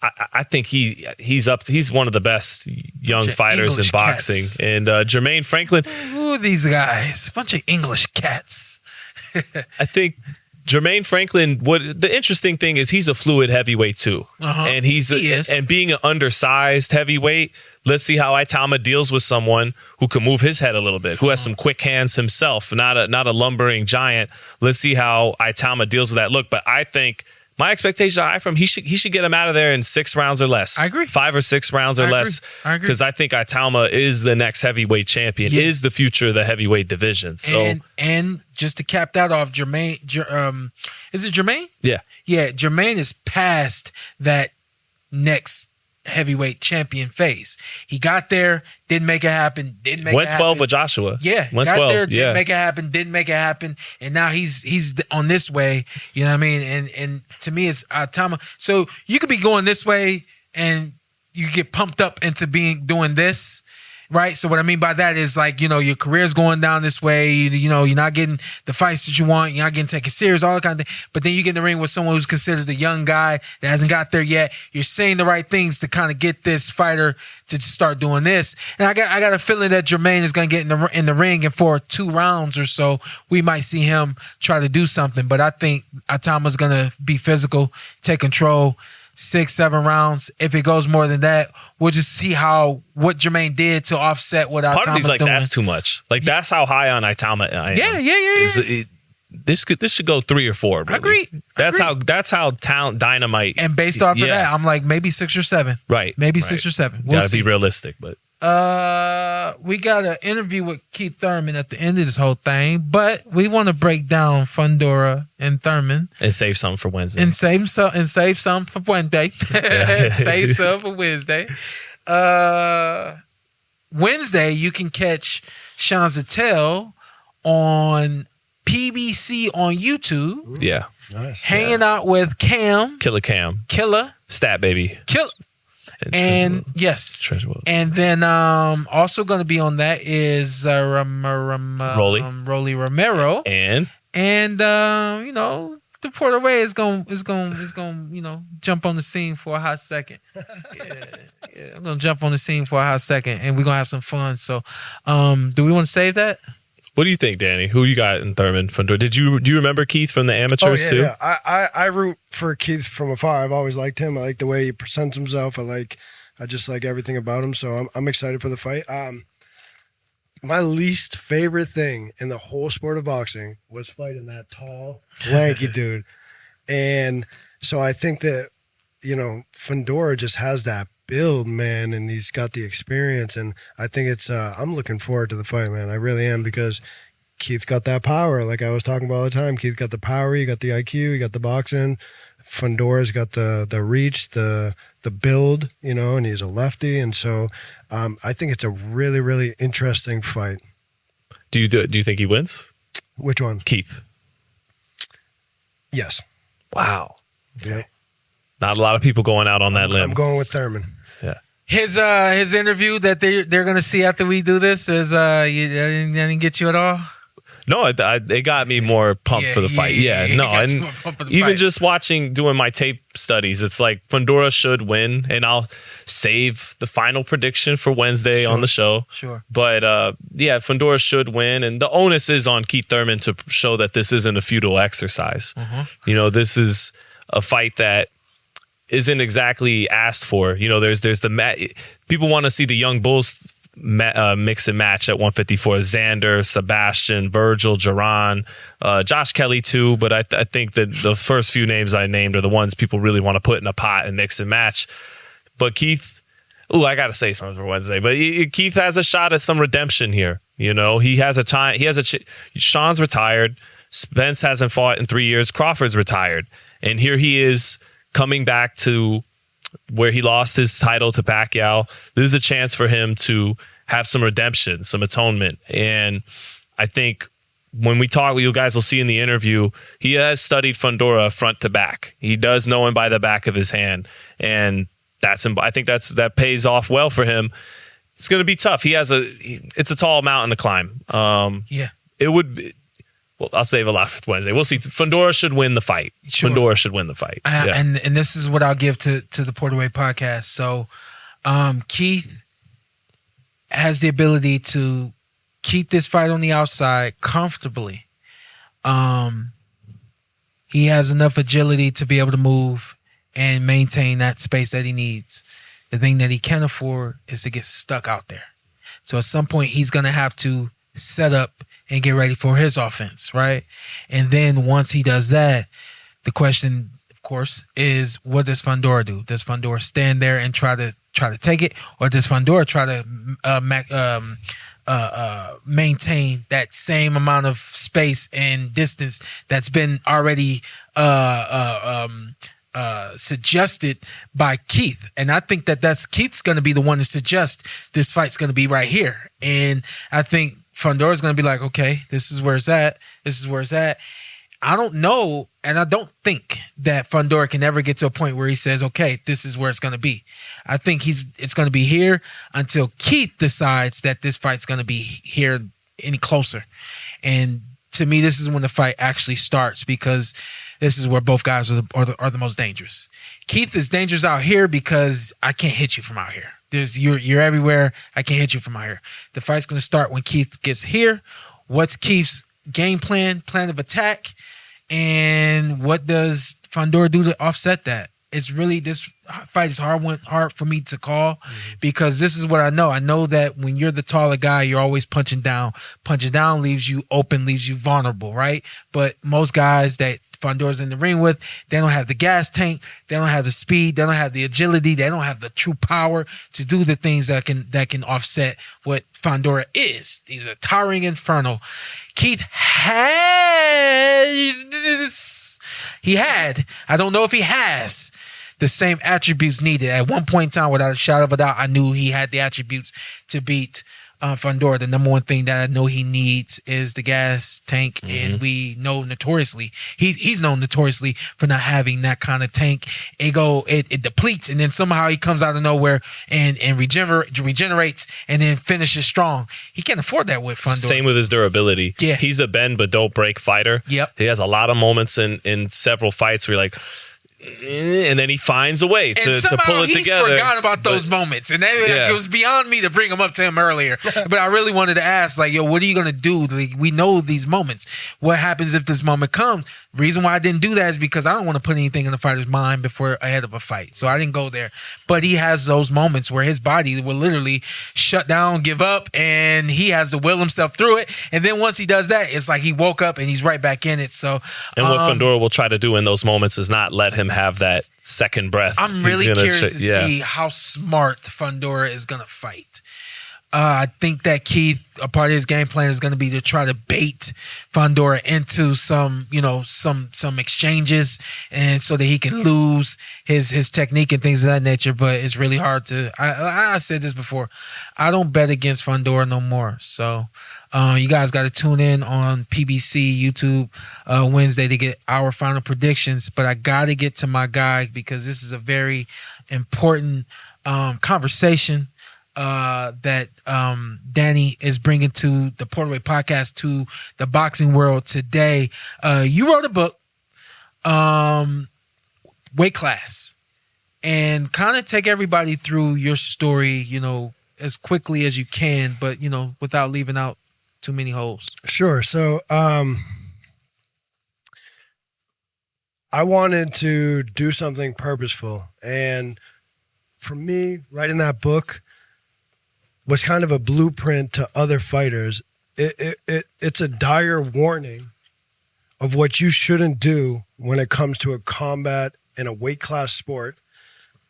I think he's up. He's one of the best young fighters in boxing. Cats. And Jermaine Franklin. Who are these guys? A bunch of English cats. I think Jermaine Franklin, the interesting thing is he's a fluid heavyweight too. And he is. And being an undersized heavyweight, let's see how Itauma deals with someone who can move his head a little bit, who has some quick hands himself, not a lumbering giant. Let's see how Itauma deals with that look. But I think my expectations are high from he should get him out of there in 6 rounds or less. I agree. 5 or 6 rounds or less. I agree. Because I think Itauma is the next heavyweight champion, is the future of the heavyweight division. So and just to cap that off, Jermaine, is it Jermaine? Yeah. Yeah, Jermaine is past that next heavyweight champion phase. He got there, didn't make it happen, went 12 with Joshua. Yeah, went got 12, there, didn't make it happen, and now he's on this way, you know what I mean? And to me, it's Itauma. So you could be going this way and you get pumped up into doing this. Right. So what I mean by that is, like, you know, your career's going down this way. You know, you're not getting the fights that you want. You're not getting taken serious, all that kind of thing. But then you get in the ring with someone who's considered a young guy that hasn't got there yet. You're saying the right things to kind of get this fighter to start doing this. And I got a feeling that Jermaine is going to get in the ring, and for 2 rounds or so, we might see him try to do something. But I think Itauma's going to be physical, take control. 6-7 rounds. If it goes more than that, we'll just see what Jermaine did to offset what Itauma's doing. Part of me's like, that's too much. Like, that's how high on Itauma I am. Yeah. This should go 3 or 4. Really. Agreed. That's how talent dynamite. And based off of that, I'm like maybe 6 or 7. Right. Maybe 6 or 7. We'll gotta be realistic, but. We got an interview with Keith Thurman at the end of this whole thing, but we want to break down Fundora and Thurman and save some for Wednesday. And save some for Wednesday. Save some for Wednesday. Wednesday, you can catch Shawn Zittel on PBC on YouTube. Yeah. Nice. Hanging out with Cam. Killer. Stat baby. And yes, and then also going to be on that is Rolly Romero and you know, the PorterWay is going jump on the scene for a hot second. Yeah, I'm gonna jump on the scene for a hot second, and we're gonna have some fun. So, do we want to save that? What do you think, Danny? Who you got in Thurman? Do you remember Keith from the amateurs too? Yeah. I root for Keith from afar. I've always liked him. I like the way he presents himself. I just like everything about him. So I'm excited for the fight. My least favorite thing in the whole sport of boxing was fighting that tall, lanky dude. And so I think that, Fundora just has that build, man, and he's got the experience. And I think it's, I'm looking forward to the fight, man. I really am, because Keith got that power. Like I was talking about all the time, Keith got the power, he got the IQ, he got the boxing. Fundora's got the reach, the build, and he's a lefty. And so I think it's a really, really interesting fight. Do you think he wins? Which one? Keith. Yes. Wow. Okay. Yep. Not a lot of people going out on that limb. I'm going with Thurman. Yeah. His interview that they're gonna see after we do this is I didn't get you at all. No, it got me more pumped for the fight. And even just doing my tape studies, it's like Fundora should win, and I'll save the final prediction for Wednesday on the show. Sure. But Fundora should win, and the onus is on Keith Thurman to show that this isn't a futile exercise. This is a fight that isn't exactly asked for. There's the people want to see the young bulls mix and match at 154. Xander, Sebastian, Virgil, Jaron, Josh Kelly too. But I think that the first few names I named are the ones people really want to put in a pot and mix and match. But Keith, I got to say something for Wednesday. But Keith has a shot at some redemption here. He has a time. Shawn's retired. Spence hasn't fought in 3 years. Crawford's retired, and here he is coming back to where he lost his title to Pacquiao. This is a chance for him to have some redemption, some atonement. And I think when we talk, you guys will see in the interview, he has studied Fundora front to back. He does know him by the back of his hand. And I think that pays off well for him. It's going to be tough. It's a tall mountain to climb. It would be. Well, I'll save a lot for Wednesday. We'll see. Fundora should win the fight. Sure. Fundora should win the fight. And this is what I'll give to the PorterWay Podcast. So Keith has the ability to keep this fight on the outside comfortably. He has enough agility to be able to move and maintain that space that he needs. The thing that he can't afford is to get stuck out there. So at some point, he's going to have to set up and get ready for his offense, right? And then once he does that, the question, of course, is what does Fundora do? Does Fundora stand there and try to take it, or does Fundora try to maintain that same amount of space and distance that's been already suggested by Keith? And I think that's Keith's going to be the one to suggest this fight's going to be right here. And I think Fundora's going to be like, okay, this is where it's at. This is where it's at. I don't know, and I don't think that Fundora can ever get to a point where he says, okay, this is where it's going to be. I think it's going to be here until Keith decides that this fight's going to be here any closer. And to me, this is when the fight actually starts, because this is where both guys are the most dangerous. Keith is dangerous out here because I can't hit you from out here. You're everywhere. I can't hit you from out here. The fight's going to start when Keith gets here. What's Keith's game plan of attack? And what does Fundora do to offset that? It's really, this fight is hard for me to call, because this is what I know. I know that when you're the taller guy, you're always punching down. Punching down leaves you open, leaves you vulnerable, right? But most guys that Fundora's in the ring with, they don't have the gas tank, they don't have the speed, they don't have the agility, they don't have the true power to do the things that can offset what Fundora is. He's a towering inferno. Keith had, I don't know if he has the same attributes needed. At one point in time, without a shadow of a doubt, I knew he had the attributes to beat Fundora, the number one thing that I know he needs is the gas tank, and we know notoriously he's known notoriously for not having that kind of tank. It depletes, and then somehow he comes out of nowhere and regenerates, and then finishes strong. He can't afford that with Fundora. Same with his durability. Yeah, he's a bend but don't break fighter. Yep, he has a lot of moments in several fights where you're like, and then he finds a way to pull it together. He forgot about those moments, and it was beyond me to bring them up to him earlier. But I really wanted to ask, like, yo, what are you gonna do? Like, we know these moments. What happens if this moment comes? Reason why I didn't do that is because I don't want to put anything in the fighter's mind ahead of a fight, so I didn't go there. But he has those moments where his body will literally shut down, give up, and he has to will himself through it. And then once he does that, it's like he woke up and he's right back in it. So, and what Fundora will try to do in those moments is not let him have that second breath. I'm really curious to see how smart Fundora is going to fight. I think that Keith, a part of his game plan is going to be to try to bait Fundora into some exchanges, and so that he can lose his technique and things of that nature. But it's really hard to. I said this before. I don't bet against Fundora no more. So you guys got to tune in on PBC YouTube Wednesday to get our final predictions. But I got to get to my guy because this is a very important conversation that Danny is bringing to the PorterWay Podcast, to the boxing world today. You wrote a book, Weight Class, and kind of take everybody through your story, as quickly as you can, but, without leaving out too many holes. Sure. So I wanted to do something purposeful. And for me, writing that book was kind of a blueprint to other fighters. It's a dire warning of what you shouldn't do when it comes to a combat in a weight class sport.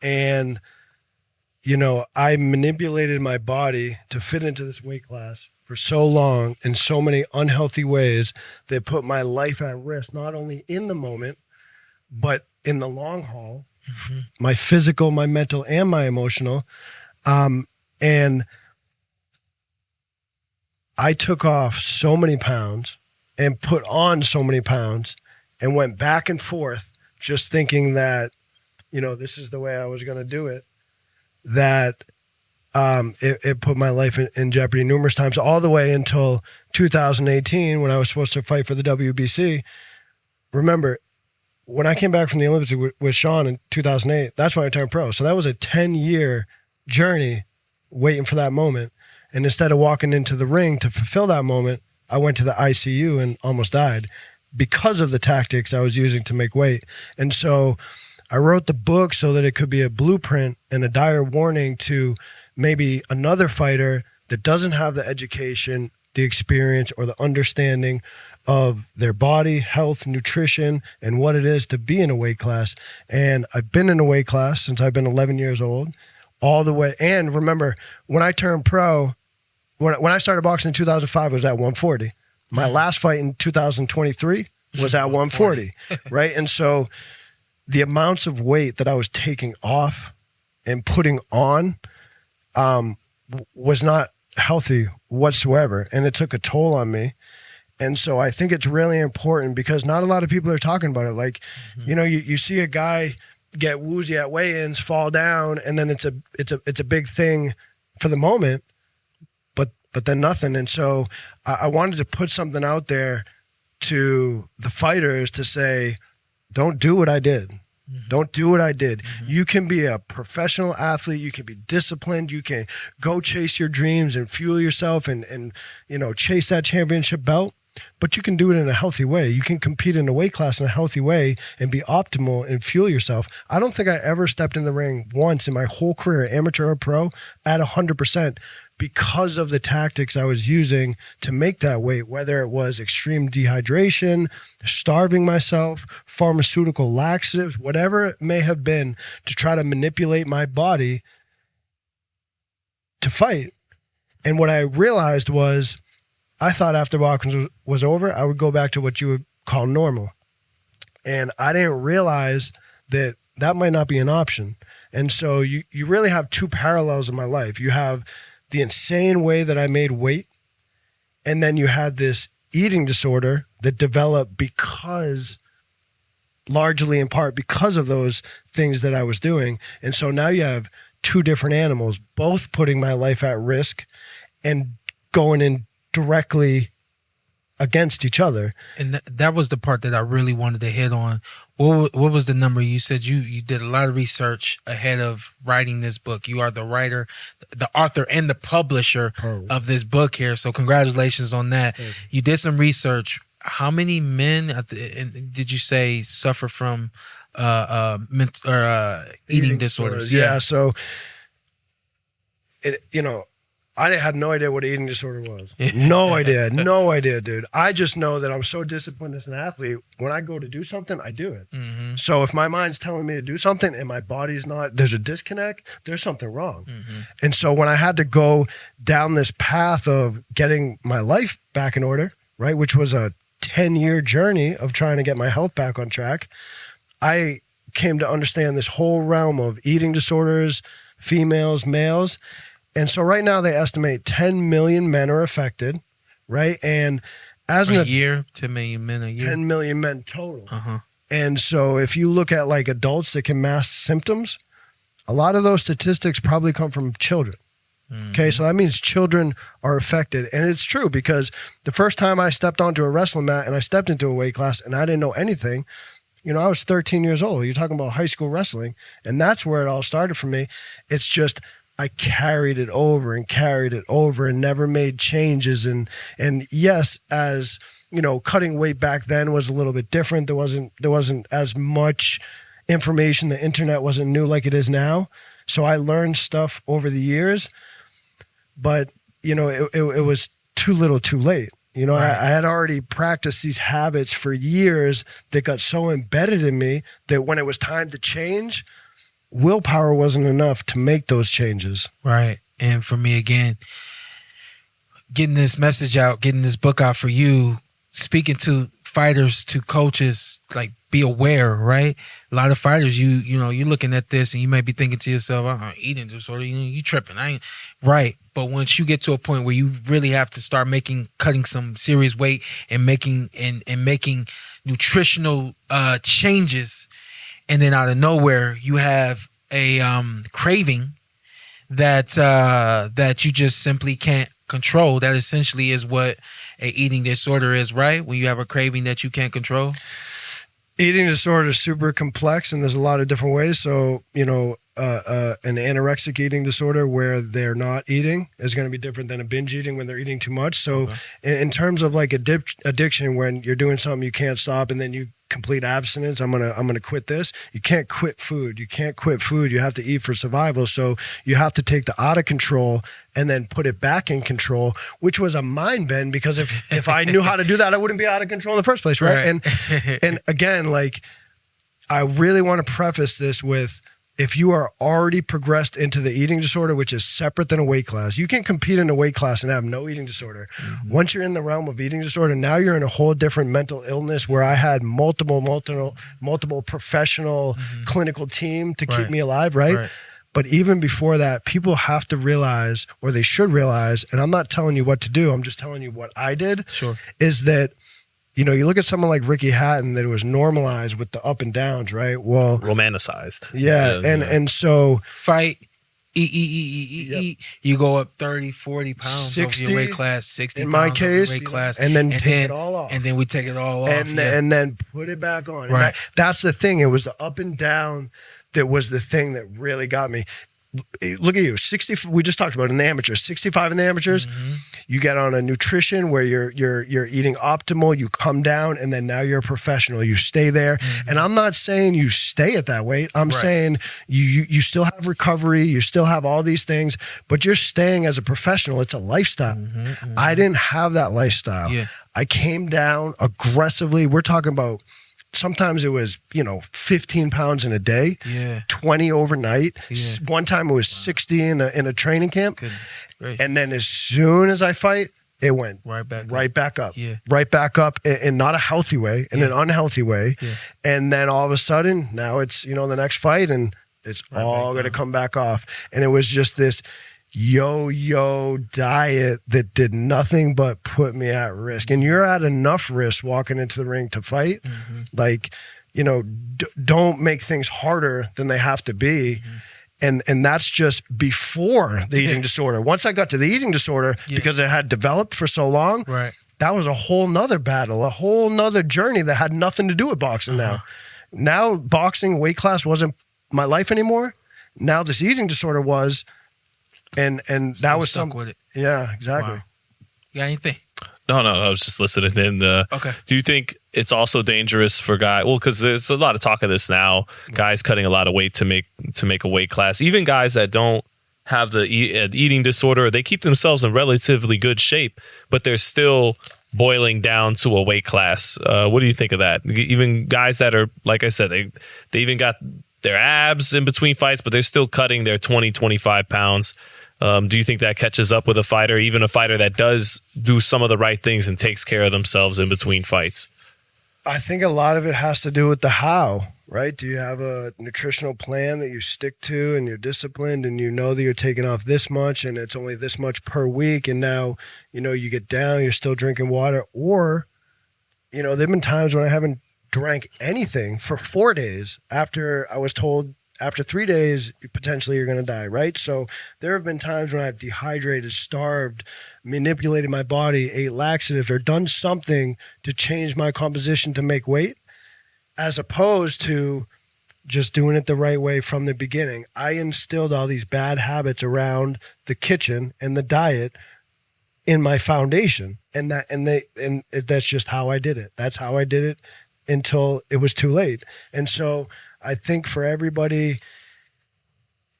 And, I manipulated my body to fit into this weight class for so long in so many unhealthy ways that put my life at risk, not only in the moment, but in the long haul, my physical, my mental, and my emotional. And I took off so many pounds and put on so many pounds and went back and forth just thinking that, this is the way I was going to do it, that it put my life in jeopardy numerous times, all the way until 2018 when I was supposed to fight for the WBC. Remember, when I came back from the Olympics with Shawn in 2008, that's when I turned pro. So that was a 10-year journey waiting for that moment. And instead of walking into the ring to fulfill that moment, I went to the ICU and almost died because of the tactics I was using to make weight. And so I wrote the book so that it could be a blueprint and a dire warning to maybe another fighter that doesn't have the education, the experience, or the understanding of their body, health, nutrition, and what it is to be in a weight class. And I've been in a weight class since I've been 11 years old, all the way. And remember, when I turned pro, when I started boxing in 2005, it was at 140. My last fight in 2023 was at 140, right? And so the amounts of weight that I was taking off and putting on was not healthy whatsoever. And it took a toll on me. And so I think it's really important because not a lot of people are talking about it. Like, you see a guy get woozy at weigh-ins, fall down, and then it's a big thing for the moment, but then nothing. And so I wanted to put something out there to the fighters to say, don't do what I did. Don't do what I did. You can be a professional athlete. You can be disciplined. You can go chase your dreams and fuel yourself and chase that championship belt. But you can do it in a healthy way. You can compete in a weight class in a healthy way and be optimal and fuel yourself. I don't think I ever stepped in the ring once in my whole career, amateur or pro, at 100% because of the tactics I was using to make that weight, whether it was extreme dehydration, starving myself, pharmaceutical laxatives, whatever it may have been, to try to manipulate my body to fight. And what I realized was, I thought after boxing was over, I would go back to what you would call normal. And I didn't realize that that might not be an option. And so you really have two parallels in my life. You have the insane way that I made weight. And then you had this eating disorder that developed largely in part because of those things that I was doing. And so now you have two different animals, both putting my life at risk and going in directly against each other. And that was the part that I really wanted to hit on. What was the number? You said you did a lot of research ahead of writing this book. You are the writer, the author, and the publisher of this book here. So congratulations on that. You did some research. How many men did you say suffer from eating disorders? Yeah. So I had no idea what eating disorder was. No idea, dude. I just know that I'm so disciplined as an athlete. When I go to do something, I do it. Mm-hmm. So if my mind's telling me to do something and my body's not, there's a disconnect, there's something wrong. Mm-hmm. And so when I had to go down this path of getting my life back in order, right, which was a 10-year journey of trying to get my health back on track, I came to understand this whole realm of eating disorders, females, males. And so right now they estimate 10 million men are affected, right? And as a year, 10 million men a year. 10 million men total. Uh-huh. And so if you look at like adults that can mask symptoms, a lot of those statistics probably come from children. Mm-hmm. Okay, so that means children are affected. And it's true because the first time I stepped onto a wrestling mat and I stepped into a weight class and I didn't know anything, I was 13 years old. You're talking about high school wrestling. And that's where it all started for me. It's just I carried it over and never made changes. And yes, as cutting weight back then was a little bit different. There wasn't as much information. The internet wasn't new like it is now. So I learned stuff over the years, but it was too little too late. Right. I had already practiced these habits for years that got so embedded in me that when it was time to change, willpower wasn't enough to make those changes. Right. And for me, again, getting this message out, getting this book out for you, speaking to fighters, to coaches, like be aware, right? A lot of fighters, you're looking at this and you might be thinking to yourself, eating disorder, you tripping. Right. But once you get to a point where you really have to start cutting some serious weight and making nutritional changes, and then out of nowhere, you have a craving that you just simply can't control. That essentially is what a eating disorder is, right? When you have a craving that you can't control. Eating disorder is super complex, and there's a lot of different ways. So, an anorexic eating disorder where they're not eating is going to be different than a binge eating when they're eating too much. So, in terms of like addiction, when you're doing something you can't stop, and then you complete abstinence, I'm gonna quit this. You can't quit food. You have to eat for survival. So you have to take the out of control and then put it back in control, which was a mind bend because if I knew how to do that, I wouldn't be out of control in the first place, right? And again, like I really want to preface this with, if you are already progressed into the eating disorder, which is separate than a weight class, you can compete in a weight class and have no eating disorder. Mm-hmm. Once you're in the realm of eating disorder, now you're in a whole different mental illness where I had multiple professional clinical team to keep me alive, right? But even before that, people have to realize, or they should realize, and I'm not telling you what to do, I'm just telling you what I did, is that you look at someone like Ricky Hatton that it was normalized with the up and downs, right? Well, romanticized. Yeah. And so fight, eat. You go up 30, 40 pounds 60, over your weight class, 60 in pounds my case, weight class. And then take it all off. And then we take it all off. And then put it back on. Right. That's the thing. It was the up and down that was the thing that really got me. Look at you, 60. We just talked about in the amateurs, 65 in the amateurs. Mm-hmm. You get on a nutrition where you're eating optimal. You come down, and then now you're a professional. You stay there, and I'm not saying you stay at that weight. I'm saying you still have recovery. You still have all these things, but you're staying as a professional. It's a lifestyle. I didn't have that lifestyle. Yeah. I came down aggressively. We're talking about. Sometimes it was, 15 pounds in a day, 20 overnight. Yeah. One time it was 60 in a training camp. And then as soon as I fight, it went right back up. Yeah. Right back up in not a healthy way, in an unhealthy way. Yeah. And then all of a sudden, now it's, the next fight and it's all going to come back off. And it was just this, yo-yo diet that did nothing but put me at risk. And you're at enough risk walking into the ring to fight. Like, you know, don't make things harder than they have to be. And that's just before the eating disorder. Once I got to the eating disorder, because it had developed for so long, that was a whole nother battle, a whole nother journey that had nothing to do with boxing Now boxing, weight class wasn't my life anymore. Now this eating disorder was. And that was stuck with it. Yeah, exactly. Wow. You got anything? No, I was just listening. And okay. Do you think it's also dangerous for guys? Well, because there's a lot of talk of this now. Guys cutting a lot of weight to make a weight class. Even guys that don't have the eating disorder, they keep themselves in relatively good shape, but they're still boiling down to a weight class. What do you think of that? Even guys that are, like I said, they even got their abs in between fights, but they're still cutting their 20, 25 pounds. Do you think that catches up with a fighter, even a fighter that does do some of the right things and takes care of themselves in between fights? I think a lot of it has to do with the how, right? Do you have a nutritional plan that you stick to and you're disciplined and you know that you're taking off this much and it's only this much per week, and now, you know, you get down, you're still drinking water? Or, you know, there've been times when I haven't drank anything for 4 days after I was told after 3 days, potentially you're going to die, right? So there have been times when I've dehydrated, starved, manipulated my body, ate laxatives, or done something to change my composition to make weight, as opposed to just doing it the right way from the beginning. I instilled all these bad habits around the kitchen and the diet in my foundation, and that's just how I did it. That's how I did it until it was too late. And so I think for everybody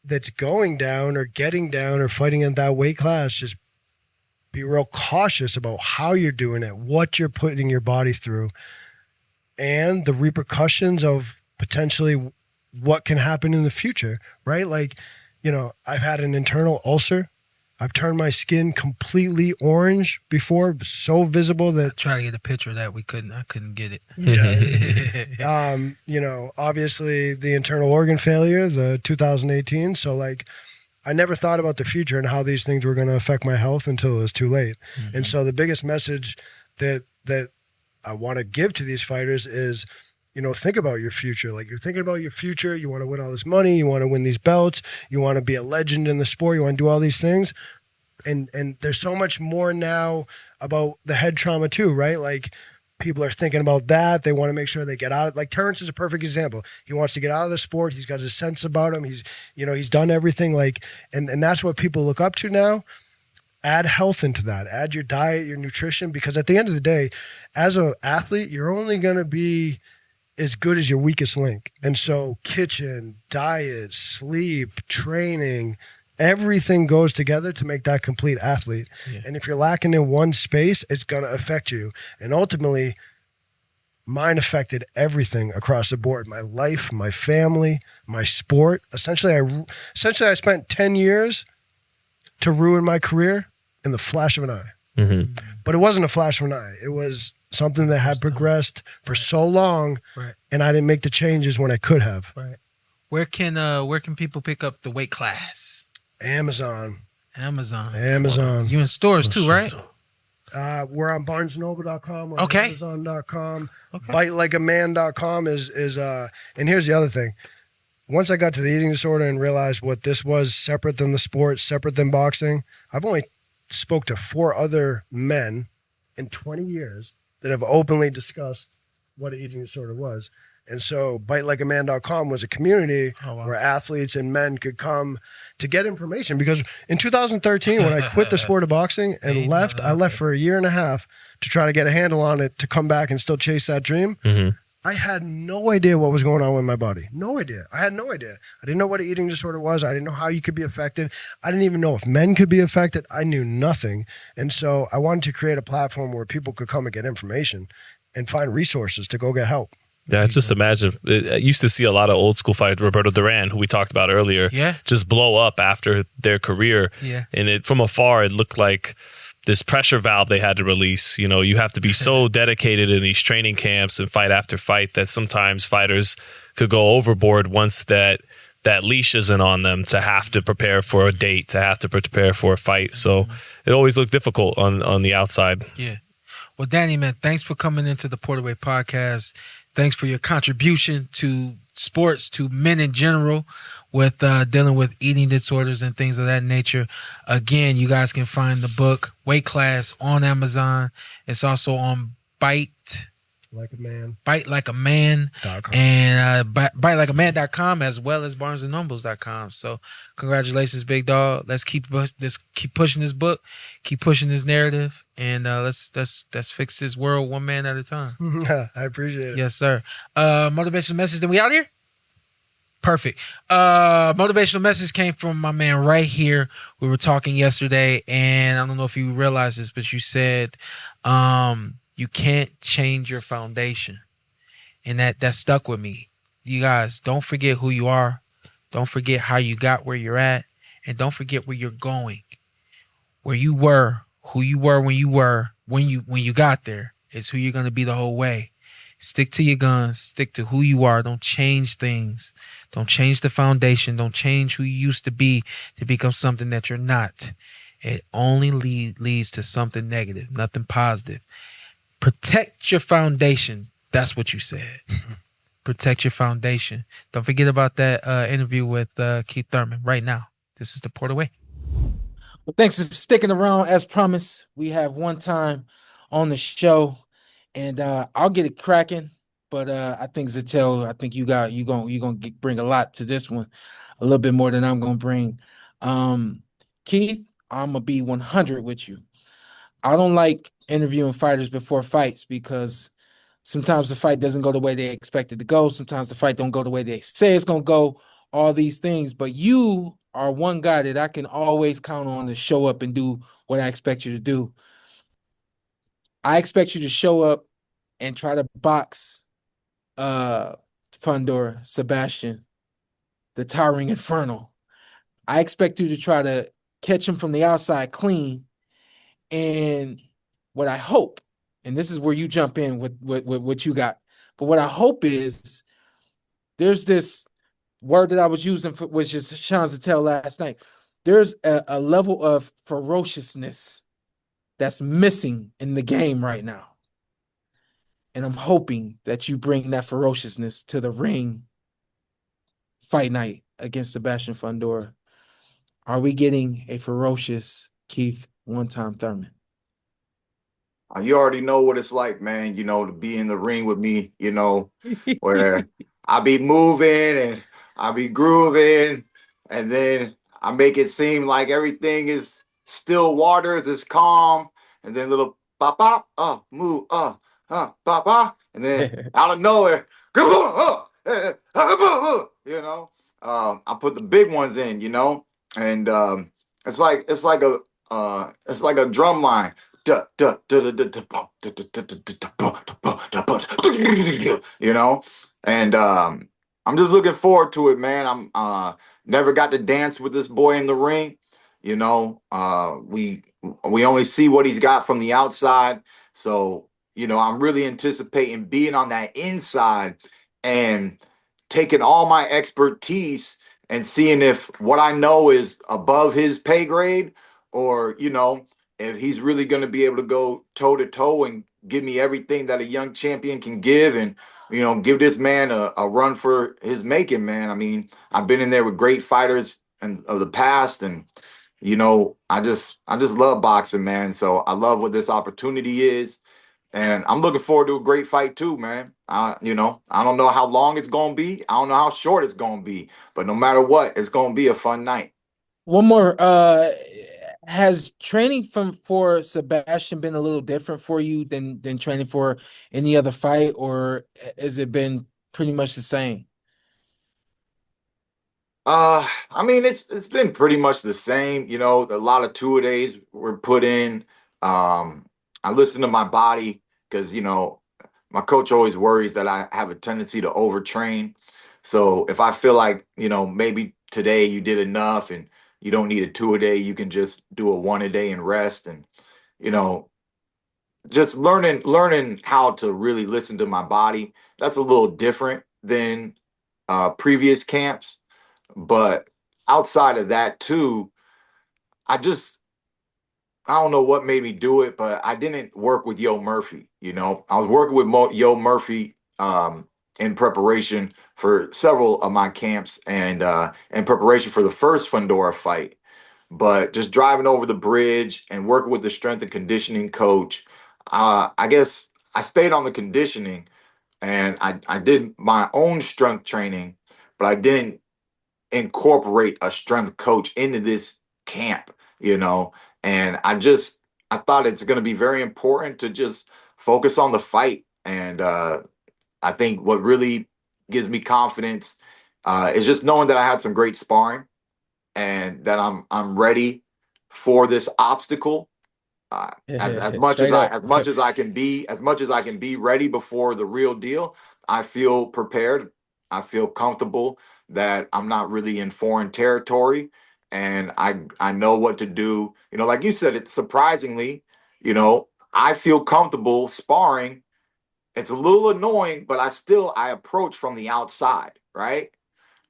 that's going down or getting down or fighting in that weight class, just be real cautious about how you're doing it, what you're putting your body through, and the repercussions of potentially what can happen in the future, right? Like, you know, I've had an internal ulcer. I've turned my skin completely orange before, so visible that try to get a picture of that. I couldn't get it. Yeah. You know, obviously the internal organ failure, the 2018. So like, I never thought about the future and how these things were going to affect my health until it was too late. And so the biggest message that I want to give to these fighters is, you know, think about your future. Like, you're thinking about your future. You want to win all this money. You want to win these belts. You want to be a legend in the sport. You want to do all these things. And there's so much more now about the head trauma too, right? Like, people are thinking about that. They want to make sure they get out. Like, Terrence is a perfect example. He wants to get out of the sport. He's got his sense about him. He's done everything. Like, and that's what people look up to now. Add health into that. Add your diet, your nutrition, because at the end of the day, as an athlete, you're only going to be as good as your weakest link. And so kitchen, diet, sleep, training, everything goes together to make that complete athlete. Yeah. And if you're lacking in one space, it's going to affect you. And ultimately, mine affected everything across the board. My life, my family, my sport. Essentially, I spent 10 years to ruin my career in the flash of an eye. Mm-hmm. But it wasn't a flash of an eye. It was something that had progressed for so long, and I didn't make the changes when I could have. Right. Where can people pick up the weight class? Amazon. You in stores too, right? We're on BarnesandNoble.com. We're okay. on Amazon.com. Okay. BiteLikeAman.com is and here's the other thing. Once I got to the eating disorder and realized what this was, separate than the sport, separate than boxing, I've only spoke to 4 other men in 20 years that have openly discussed what an eating disorder was. And so BiteLikeAman.com was a community where athletes and men could come to get information. Because in 2013, when I quit the sport of boxing and left, I left for a year and a half to try to get a handle on it, to come back and still chase that dream. Mm-hmm. I had no idea what was going on with my body. No idea. I had no idea. I didn't know what an eating disorder was. I didn't know how you could be affected. I didn't even know if men could be affected. I knew nothing. And so I wanted to create a platform where people could come and get information and find resources to go get help. Yeah, just imagine. I used to see a lot of old school fighters, Roberto Duran, who we talked about earlier, just blow up after their career. Yeah. And from afar, it looked like this pressure valve they had to release. You know, you have to be so dedicated in these training camps and fight after fight that sometimes fighters could go overboard once that that leash isn't on them to have to prepare for a date, to have to prepare for a fight. So it always looked difficult on the outside. Yeah. Well, Danny, man, thanks for coming into the PorterWay Podcast. Thanks for your contribution to sports, to men in general, with dealing with eating disorders and things of that nature. Again, you guys can find the book Weight Class on Amazon. It's also on Bite Like a Man, and bitelikeaman.com, as well as barnesandnobles.com. So congratulations, big dog. Let's keep pushing this book, keep pushing this narrative, and let's fix this world one man at a time. I appreciate it. Yes, sir. Motivational message, then we out here? Perfect. Motivational message came from my man right here. We were talking yesterday, and I don't know if you realize this, but you said you can't change your foundation. And that stuck with me. You guys, don't forget who you are. Don't forget how you got where you're at. And don't forget where you're going. Where you were, who you were when you got there is who you're going to be the whole way. Stick to your guns. Stick to who you are. Don't change things. Don't change the foundation. Don't change who you used to be to become something that you're not. It only leads to something negative, nothing positive. Protect your foundation. That's what you said. Protect your foundation. Don't forget about that interview with Keith Thurman right now. This is the PorterWay. Well, thanks for sticking around. As promised, we have one time on the show, and I'll get it cracking. But I think Zittel, I think you're gonna bring a lot to this one, a little bit more than I'm gonna bring. Keith, I'm gonna be 100 with you. I don't like interviewing fighters before fights because sometimes the fight doesn't go the way they expect it to go. Sometimes the fight don't go the way they say it's going to go, all these things. But you are one guy that I can always count on to show up and do what I expect you to do. I expect you to show up and try to box Fundora, Sebastian, the towering inferno. I expect you to try to catch him from the outside clean. And what I hope, and this is where you jump in with what you got, but what I hope is there's this word that I was using was just Shawn Zittel last night. There's a level of ferociousness that's missing in the game right now. And I'm hoping that you bring that ferociousness to the ring fight night against Sebastian Fundora. Are we getting a ferocious Keith one-time Thurman? You already know what it's like, man, to be in the ring with me, where I be moving and I be grooving, and then I make it seem like everything is still waters, it's calm, and then little ba-ba, move, ba-ba, and then out of nowhere, I put the big ones in, and it's like a drum line. And I'm just looking forward to it, man. I'm never got to dance with this boy in the ring. We only see what he's got from the outside. So, I'm really anticipating being on that inside and taking all my expertise and seeing if what I know is above his pay grade, or, if he's really going to be able to go toe to toe and give me everything that a young champion can give, and, give this man a run for his making, man. I mean, I've been in there with great fighters of the past, and, I just love boxing, man. So I love what this opportunity is. And I'm looking forward to a great fight too, man. I don't know how long it's going to be. I don't know how short it's going to be, but no matter what, it's going to be a fun night. One more, has training for Sebastian been a little different for you than training for any other fight, or has it been pretty much the same? I mean, it's been pretty much the same. A lot of two-a-days were put in. I listen to my body because, my coach always worries that I have a tendency to overtrain. So if I feel like, maybe today you did enough and you don't need a two-a-day, you can just do a one-a-day and rest. And, just learning how to really listen to my body. That's a little different than previous camps. But outside of that too, I just I don't know what made me do it, but I didn't work with Yo Murphy. I was working with Yo Murphy in preparation for several of my camps and in preparation for the first Fundora fight. But just driving over the bridge and working with the strength and conditioning coach, I guess I stayed on the conditioning and I did my own strength training, but I didn't incorporate a strength coach into this camp, and I thought it's going to be very important to just focus on the fight. And I think what really gives me confidence is just knowing that I had some great sparring and that I'm ready for this obstacle. As much as I can be ready before the real deal. I feel prepared. I feel comfortable that I'm not really in foreign territory, and I know what to do. Like you said, it's surprisingly, I feel comfortable sparring. It's a little annoying, but I approach from the outside, right?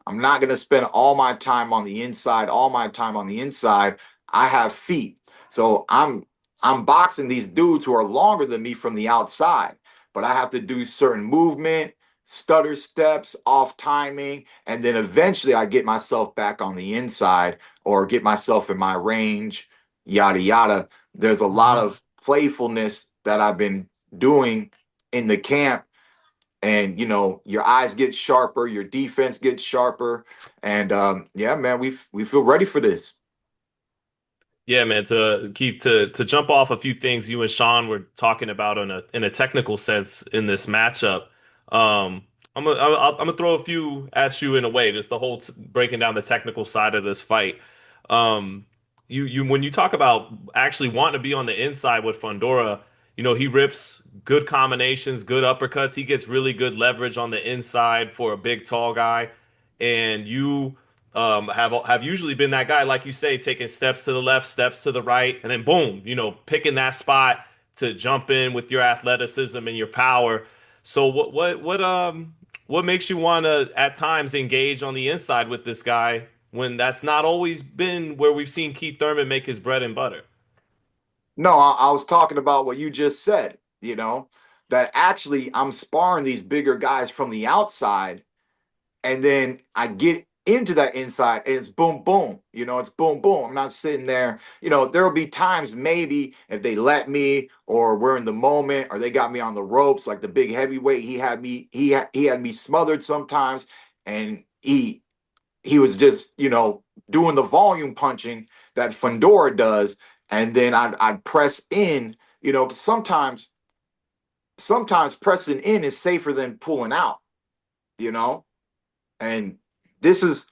I'm not going to spend all my time on the inside, all my time on the inside. I have feet. So I'm boxing these dudes who are longer than me from the outside, but I have to do certain movement, stutter steps, off timing, and then eventually I get myself back on the inside or get myself in my range, yada yada. There's a lot of playfulness that I've been doing in the camp, and your eyes get sharper, your defense gets sharper, and yeah, man, we feel ready for this. Yeah, man. To Keith, to jump off a few things you and Shawn were talking about in a technical sense in this matchup. I'm gonna throw a few at you in a way, just the whole breaking down the technical side of this fight. You when you talk about actually wanting to be on the inside with Fundora, he rips good combinations, good uppercuts. He gets really good leverage on the inside for a big, tall guy, and you have usually been that guy, like you say, taking steps to the left, steps to the right, and then boom, picking that spot to jump in with your athleticism and your power. So what makes you want to at times engage on the inside with this guy when that's not always been where we've seen Keith Thurman make his bread and butter? No, I was talking about what you just said, that actually I'm sparring these bigger guys from the outside, and then I get into that inside and it's boom, boom, it's boom, boom. I'm not sitting there, there'll be times maybe if they let me or we're in the moment or they got me on the ropes, like the big heavyweight, he had me smothered sometimes, and he was just, doing the volume punching that Fundora does. And then I'd press in, sometimes pressing in is safer than pulling out, you know? And this is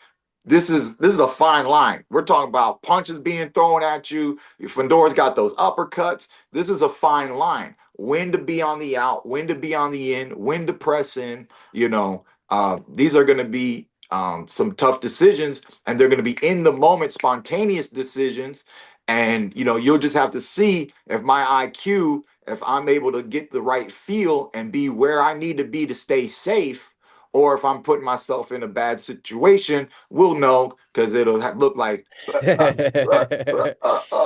a fine line. We're talking about punches being thrown at you. Your Fundora's got those uppercuts. This is a fine line. When to be on the out, when to be on the in, when to press in. These are going to be some tough decisions, and they're going to be in the moment, spontaneous decisions. And you'll just have to see if my IQ, if I'm able to get the right feel and be where I need to be to stay safe, or if I'm putting myself in a bad situation, we'll know, because it'll look like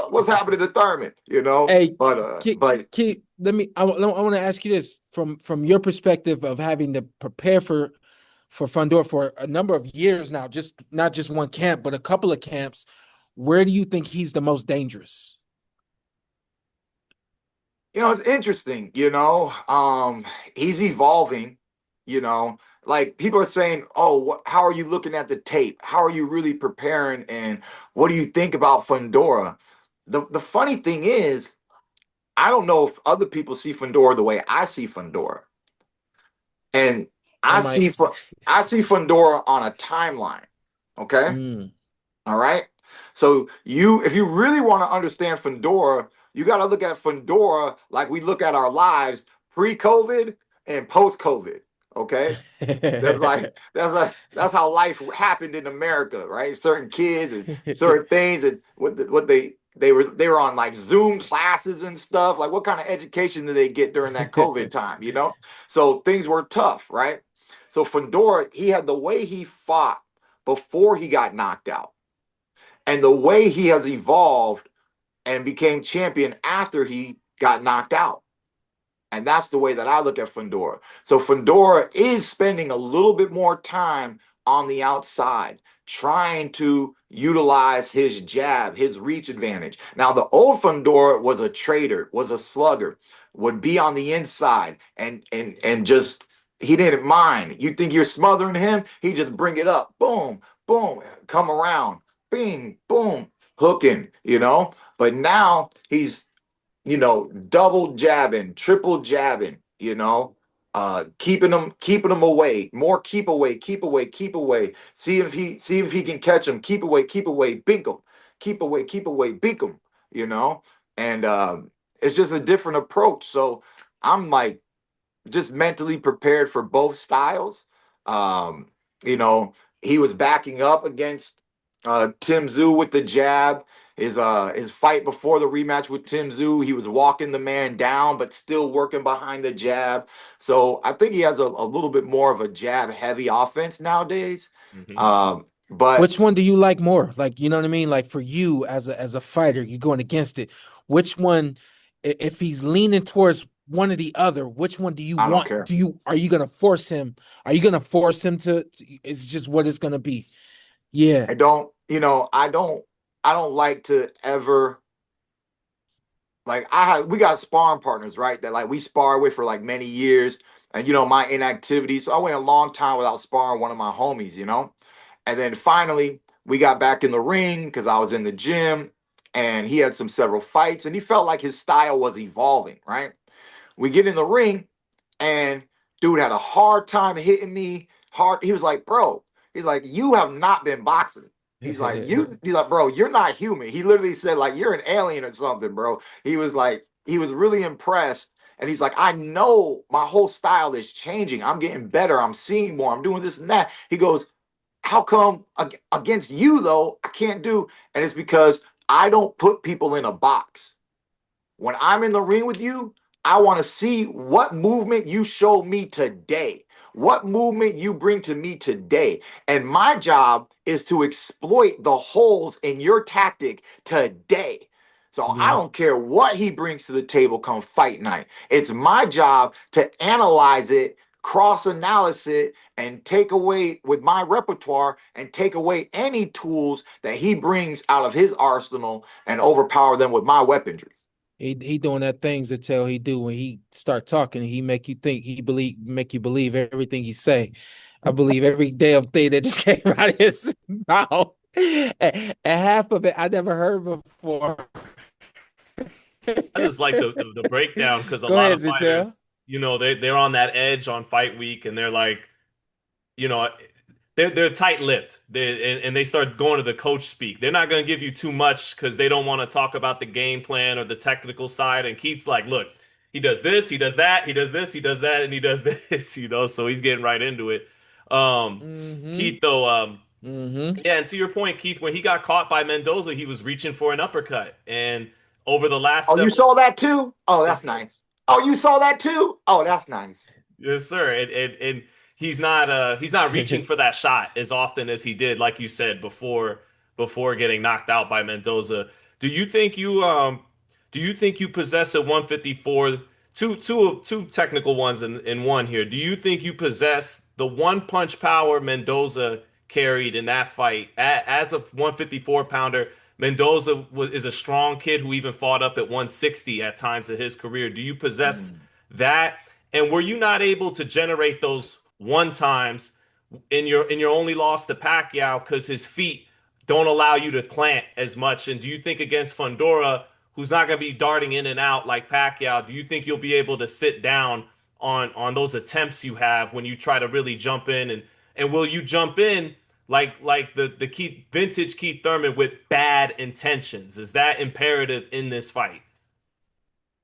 what's happening to Thurman, Hey, But Keith, I want to ask you this from your perspective of having to prepare for Fundora for a number of years now, just not just one camp, but a couple of camps. Where do you think he's the most dangerous? It's interesting. He's evolving. Like people are saying, "Oh, how are you looking at the tape? How are you really preparing? And what do you think about Fundora?" The funny thing is, I don't know if other people see Fundora the way I see Fundora, and I see Fundora on a timeline. Okay, all right. So if you really want to understand Fundora, you got to look at Fundora like we look at our lives pre-COVID and post-COVID. Okay, that's how life happened in America, right? Certain kids and certain things, and what they were on like Zoom classes and stuff. Like, what kind of education did they get during that COVID time? So things were tough, right? So Fundora, he had the way he fought before he got knocked out. And the way he has evolved and became champion after he got knocked out. And that's the way that I look at Fundora. So Fundora is spending a little bit more time on the outside, trying to utilize his jab, his reach advantage. Now, the old Fundora was a trader, was a slugger, would be on the inside and just, he didn't mind. You think you're smothering him, he just bring it up, boom, boom, come around, bing, boom, hooking, But now he's double jabbing, triple jabbing, keeping them away, more keep away. See if he can catch him. Keep away, bink him. Keep away, bink him. And it's just a different approach. So I'm like just mentally prepared for both styles. He was backing up against Tim Tszyu with the jab. His fight before the rematch with Tim Tszyu, he was walking the man down, but still working behind the jab. So I think he has a little bit more of a jab-heavy offense nowadays. Mm-hmm. But which one do you like more? Like, you know what I mean? Like for you as a fighter, you're going against it. Which one, if he's leaning towards one or the other, which one do you want? Care. Are you gonna force him? Are you gonna force him to? It's just what it's gonna be. Yeah. I don't like to ever, like, we got sparring partners, right? That like we spar with for like many years, and my inactivity. So I went a long time without sparring one of my homies, and then finally we got back in the ring because I was in the gym, and he had several fights, and he felt like his style was evolving, right? We get in the ring, and dude had a hard time hitting me hard. He was like, bro, he's like, you have not been boxing. He's like, bro, you're not human. He literally said, like, you're an alien or something, bro. He was really impressed. And he's like, I know my whole style is changing. I'm getting better. I'm seeing more. I'm doing this and that. He goes, how come against you, though, I can't do? And it's because I don't put people in a box. When I'm in the ring with you, I want to see what movement you show me today. What movement you bring to me today. And my job is to exploit the holes in your tactic today. So I don't care what he brings to the table come fight night. It's my job to analyze it, cross-analyze it, and take away with my repertoire and take away any tools that he brings out of his arsenal and overpower them with my weaponry. He doing that things that tell he do when he start talking. He make you think. Make you believe everything he say. I believe every damn thing that just came out of his mouth. And half of it I never heard before. I just like the breakdown because a lot of fighters, they're on that edge on fight week, and they're like, they're tight-lipped, and they start going to the coach speak. They're not going to give you too much because they don't want to talk about the game plan or the technical side. And Keith's like, look, he does this, he does that, he does this, he does that, and he does this, So he's getting right into it. Keith, though, yeah, and to your point, Keith, when he got caught by Mendoza, he was reaching for an uppercut. And over the last you saw that too? Oh, that's nice. Oh, you saw that too? Oh, that's nice. Yes, sir. And he's not reaching for that shot as often as he did, like you said, before getting knocked out by Mendoza. Do you think you possess a 154? Two technical ones in one here. Do you think you possess the one punch power Mendoza carried in that fight as a 154 pounder? Mendoza is a strong kid who even fought up at 160 at times in his career. Do you possess that? And were you not able to generate those one times in your only loss to Pacquiao because his feet don't allow you to plant as much? And do you think against Fundora, who's not going to be darting in and out like Pacquiao, do you think you'll be able to sit down on those attempts you have when you try to really jump in? And will you jump in like the vintage Keith Thurman with bad intentions? Is that imperative in this fight?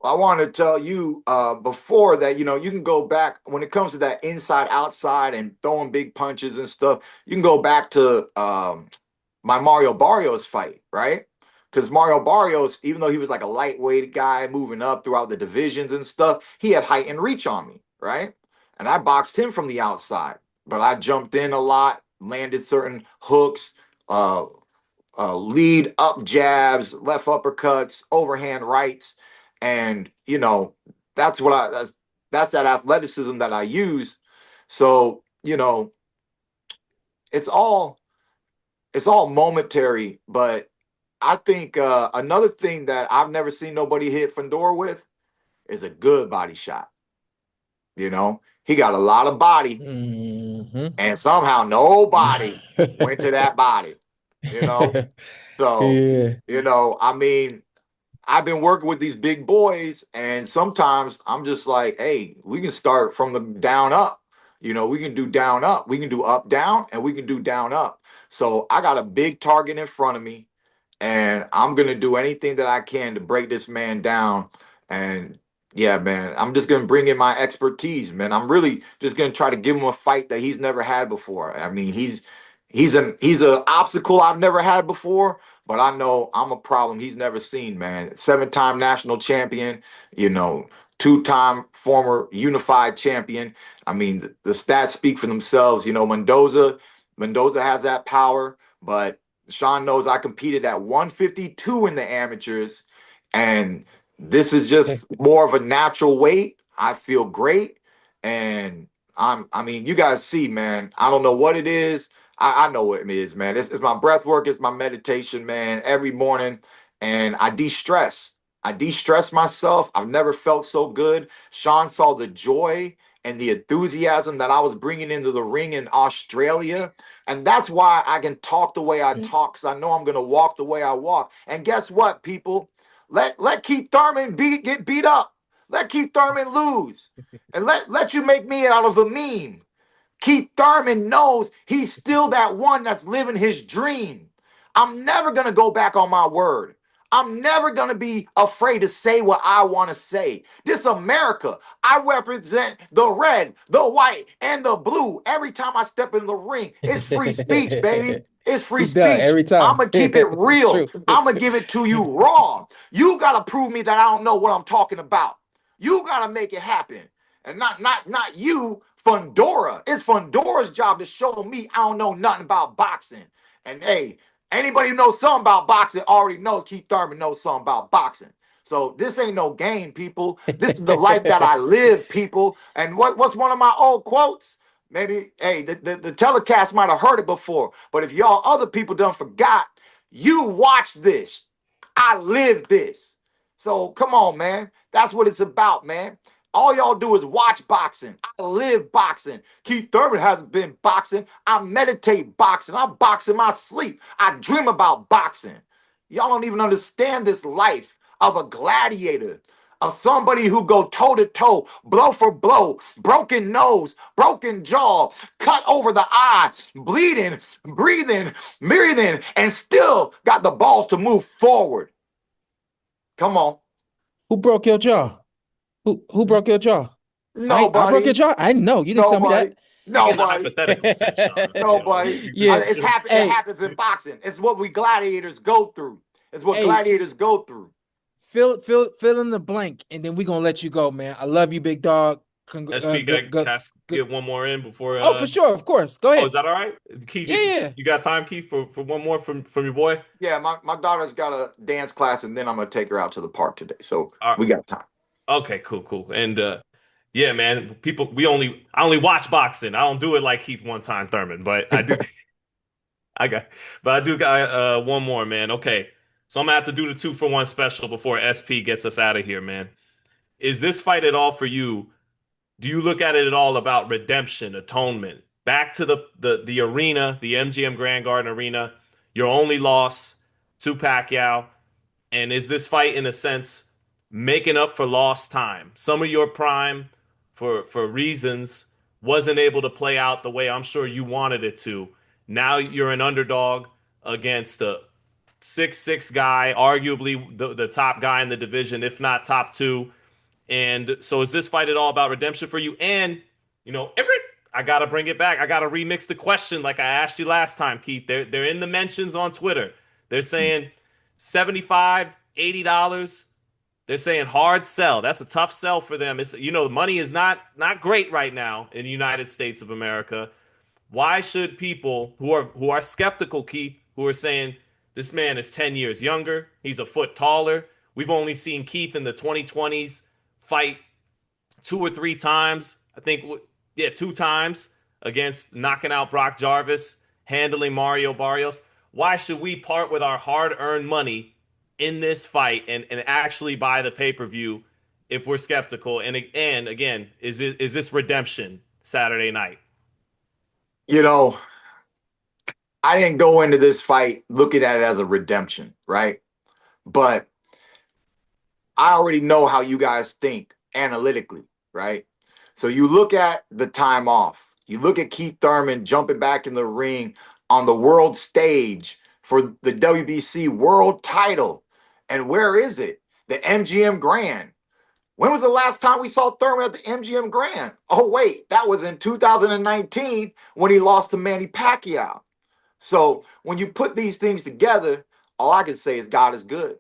I want to tell you before that, you can go back when it comes to that inside, outside, and throwing big punches and stuff. You can go back to my Mario Barrios fight, right? Because Mario Barrios, even though he was like a lightweight guy moving up throughout the divisions and stuff, he had height and reach on me, right? And I boxed him from the outside, but I jumped in a lot landed certain hooks, lead up jabs, left uppercuts, overhand rights, and that's that's that athleticism that I use. So it's all momentary, but I think another thing that I've never seen nobody hit Fundora with is a good body shot. He got a lot of body, and somehow nobody went to that body. So I mean, I've been working with these big boys, and sometimes I'm just like, hey, we can start from the down up. We can do down up, we can do up down, and we can do down up. So I got a big target in front of me, and I'm gonna do anything that I can to break this man down. And yeah, man, I'm just gonna bring in my expertise, man. I'm really just gonna try to give him a fight that he's never had before. I mean, he's an obstacle I've never had before, but I know I'm a problem he's never seen, man. 7-time national champion, 2-time former unified champion. I mean, the stats speak for themselves. Mendoza has that power, but Shawn knows I competed at 152 in the amateurs, and this is just more of a natural weight. I feel great, and I mean, you guys see, man, I don't know what it is. I know what it is, man. It's my breath work. It's my meditation, man, every morning, and I de-stress. I de-stress myself. I've never felt so good. Shawn saw the joy and the enthusiasm that I was bringing into the ring in Australia. And that's why I can talk the way I talk, because I know I'm going to walk the way I walk. And guess what, people? Let Keith Thurman get beat up. Let Keith Thurman lose. And let you make me out of a meme. Keith Thurman knows he's still that one that's living his dream. I'm never going to go back on my word. I'm never going to be afraid to say what I want to say. This America, I represent the red, the white, and the blue. Every time I step in the ring, it's free speech, baby. It's free speech. Every time. I'm going to keep it real. I'm going to give it to you raw. You got to prove me that I don't know what I'm talking about. You got to make it happen. And not you, Fundora. It's Fundora's job to show me I don't know nothing about boxing. And hey, anybody who knows something about boxing already knows Keith Thurman knows something about boxing. So this ain't no game, people. This is the life that I live, people. And what's one of my old quotes? Maybe, hey, the telecast might have heard it before, but if y'all other people done forgot, you watch this. I live this. So come on, man. That's what it's about, man. All y'all do is watch boxing. I live boxing. Keith Thurman hasn't been boxing. I meditate boxing. I box in my sleep. I dream about boxing. Y'all don't even understand this life of a gladiator, of somebody who go toe-to-toe, blow for blow, broken nose, broken jaw, cut over the eye, bleeding, breathing, and still got the balls to move forward. Come on. Who broke your jaw? Who broke your jaw? Nobody. I broke your jaw? I know. You didn't tell me that. Nobody. Nobody. Yeah. It happens in boxing. It's what we gladiators go through. It's what gladiators go through. Fill in the blank, and then we're going to let you go, man. I love you, big dog. SP, can I get one more in before? For sure. Of course. Go ahead. Oh, is that all right? Keith, yeah. You got time, Keith, for one more from your boy? Yeah, my daughter's got a dance class, and then I'm going to take her out to the park today. So we got time. Okay, cool. And yeah, man, I only watch boxing. I don't do it like Keith 1-time Thurman, but I do. I do got one more, man. Okay, so I'm gonna have to do the 2-for-1 special before SP gets us out of here, man. Is this fight at all for you? Do you look at it at all about redemption, atonement, back to the arena, the MGM Grand Garden Arena, your only loss to Pacquiao, and is this fight in a sense making up for lost time? Some of your prime, for reasons, wasn't able to play out the way I'm sure you wanted it to. Now you're an underdog against a 6'6" guy, arguably the top guy in the division, if not top 2. And so is this fight at all about redemption for you? And, I got to bring it back. I got to remix the question like I asked you last time, Keith. They're in the mentions on Twitter. They're saying $75, $80. They're saying hard sell. That's a tough sell for them. It's money is not great right now in the United States of America. Why should people who are skeptical, Keith, who are saying this man is 10 years younger, he's a foot taller. We've only seen Keith in the 2020s fight 2 or 3 times. I think, 2 times against knocking out Brock Jarvis, handling Mario Barrios. Why should we part with our hard-earned money in this fight and actually buy the pay-per-view if we're skeptical? And again, is this redemption Saturday night? You know, I didn't go into this fight looking at it as a redemption, right? But I already know how you guys think analytically, right? So you look at the time off. You look at Keith Thurman jumping back in the ring on the world stage for the WBC world title. And where is it? The MGM Grand. When was the last time we saw Thurman at the MGM Grand? Oh, wait, that was in 2019 when he lost to Manny Pacquiao. So when you put these things together, all I can say is God is good.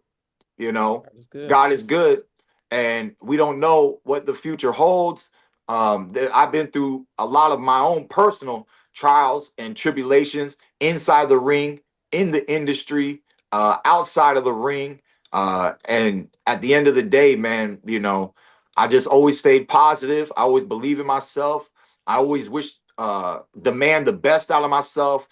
You know, God is good. And we don't know what the future holds. I've been through a lot of my own personal trials and tribulations inside the ring, in the industry, outside of the ring. And at the end of the day, man, you know, I just always stayed positive. I always believe in myself. I always demand the best out of myself.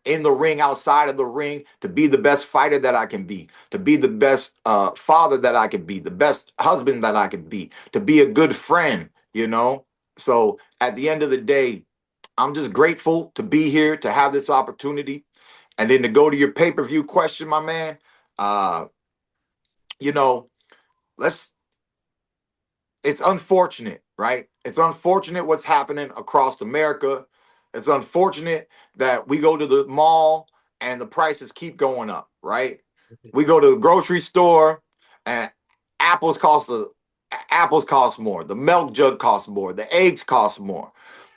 In the ring, outside of the ring, to be the best fighter that I can be, to be the best father that I can be, the best husband that I can be, to be a good friend, you know? So at the end of the day, I'm just grateful to be here, to have this opportunity. And then to go to your pay-per-view question, my man, you know, it's unfortunate, right? It's unfortunate what's happening across America. It's unfortunate that we go to the mall and the prices keep going up, right? We go to the grocery store and apples cost more. The milk jug costs more. The eggs cost more.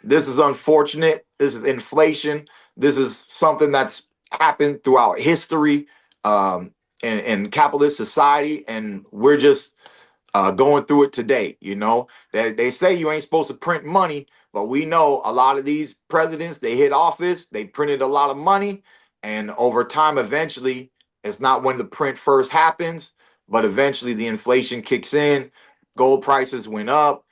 This is unfortunate. This is inflation. This is something that's happened throughout history in capitalist society, and we're just going through it today. You know, they say you ain't supposed to print money, but we know a lot of these presidents, they hit office, they printed a lot of money, and over time, eventually, it's not when the print first happens, but eventually the inflation kicks in, gold prices went up,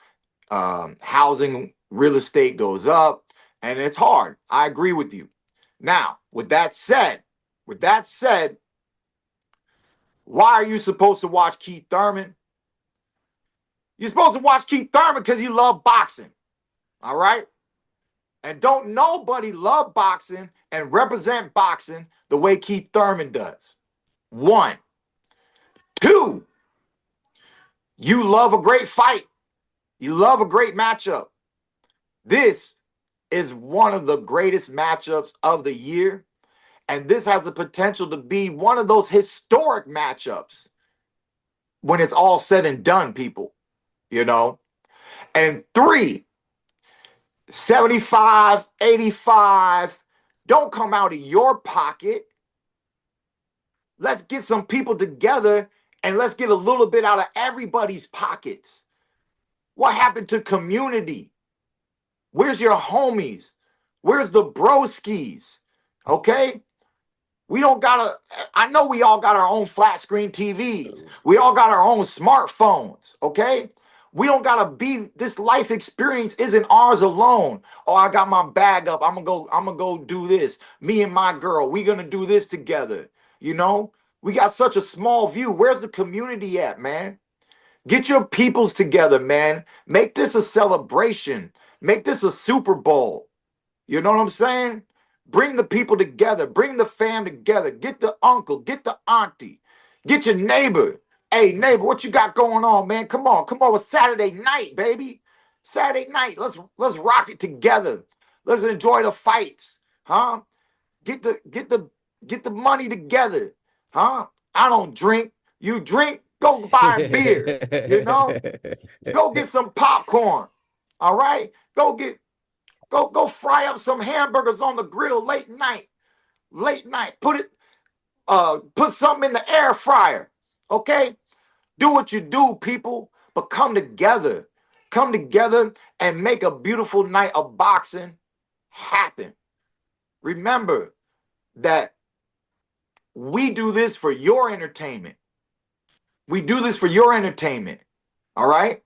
housing, real estate goes up, and it's hard. I agree with you. Now, with that said, why are you supposed to watch Keith Thurman? You're supposed to watch Keith Thurman because you love boxing. All right? And don't nobody love boxing and represent boxing the way Keith Thurman does. 1. 2, you love a great fight. You love a great matchup. This is one of the greatest matchups of the year. And this has the potential to be one of those historic matchups when it's all said and done, people. You know? And 3, 75, 85, don't come out of your pocket. Let's get some people together and let's get a little bit out of everybody's pockets. What happened to community? Where's your homies? Where's the broskies? Okay? I know we all got our own flat screen TVs. We all got our own smartphones. Okay? We don't gotta this life experience isn't ours alone. Oh, I got my bag up. I'm gonna go do this. Me and my girl, we gonna do this together. You know, we got such a small view. Where's the community at, man? Get your peoples together, man. Make this a celebration. Make this a Super Bowl. You know what I'm saying? Bring the people together. Bring the fam together. Get the uncle. Get the auntie. Get your neighbor. Hey, neighbor, what you got going on, man? Come on. It's Saturday night, baby. Saturday night. Let's rock it together. Let's enjoy the fights, huh? Get the money together, huh? I don't drink. You drink? Go buy a beer. You know? Go get some popcorn. All right? Go fry up some hamburgers on the grill late night. Put something in the air fryer. Okay? Do what you do, people, but come together. Come together and make a beautiful night of boxing happen. Remember that we do this for your entertainment. We do this for your entertainment. All right?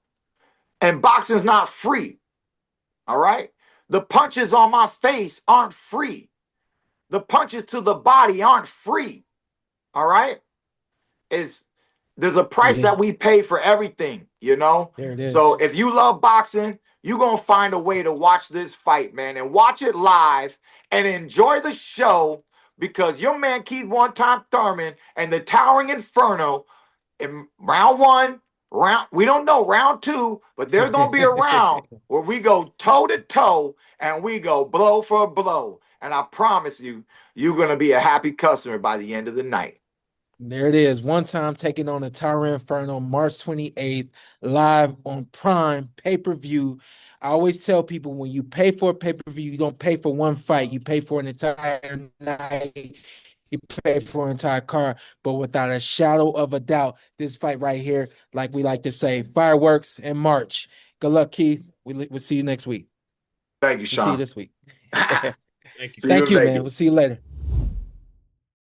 And boxing's not free. All right? The punches on my face aren't free. The punches to the body aren't free. All right? There's a price that we pay for everything, you know? There it is. So if you love boxing, you're going to find a way to watch this fight, man, and watch it live and enjoy the show, because your man Keith Thurman and the Towering Inferno in round 1, we don't know round 2, but there's going to be a round where we go toe to toe and we go blow for blow. And I promise you, you're going to be a happy customer by the end of the night. There it is. One Time taking on the Towering Inferno, March 28th, live on Prime pay-per-view. I always tell people, when you pay for a pay-per-view, you don't pay for one fight. You pay for an entire night. You pay for an entire card. But without a shadow of a doubt, this fight right here, like we like to say, fireworks in March. Good luck, Keith. We'll see you next week. Thank you, Shawn. We'll see you this week. Thank you. Thank you, man. We'll see you later.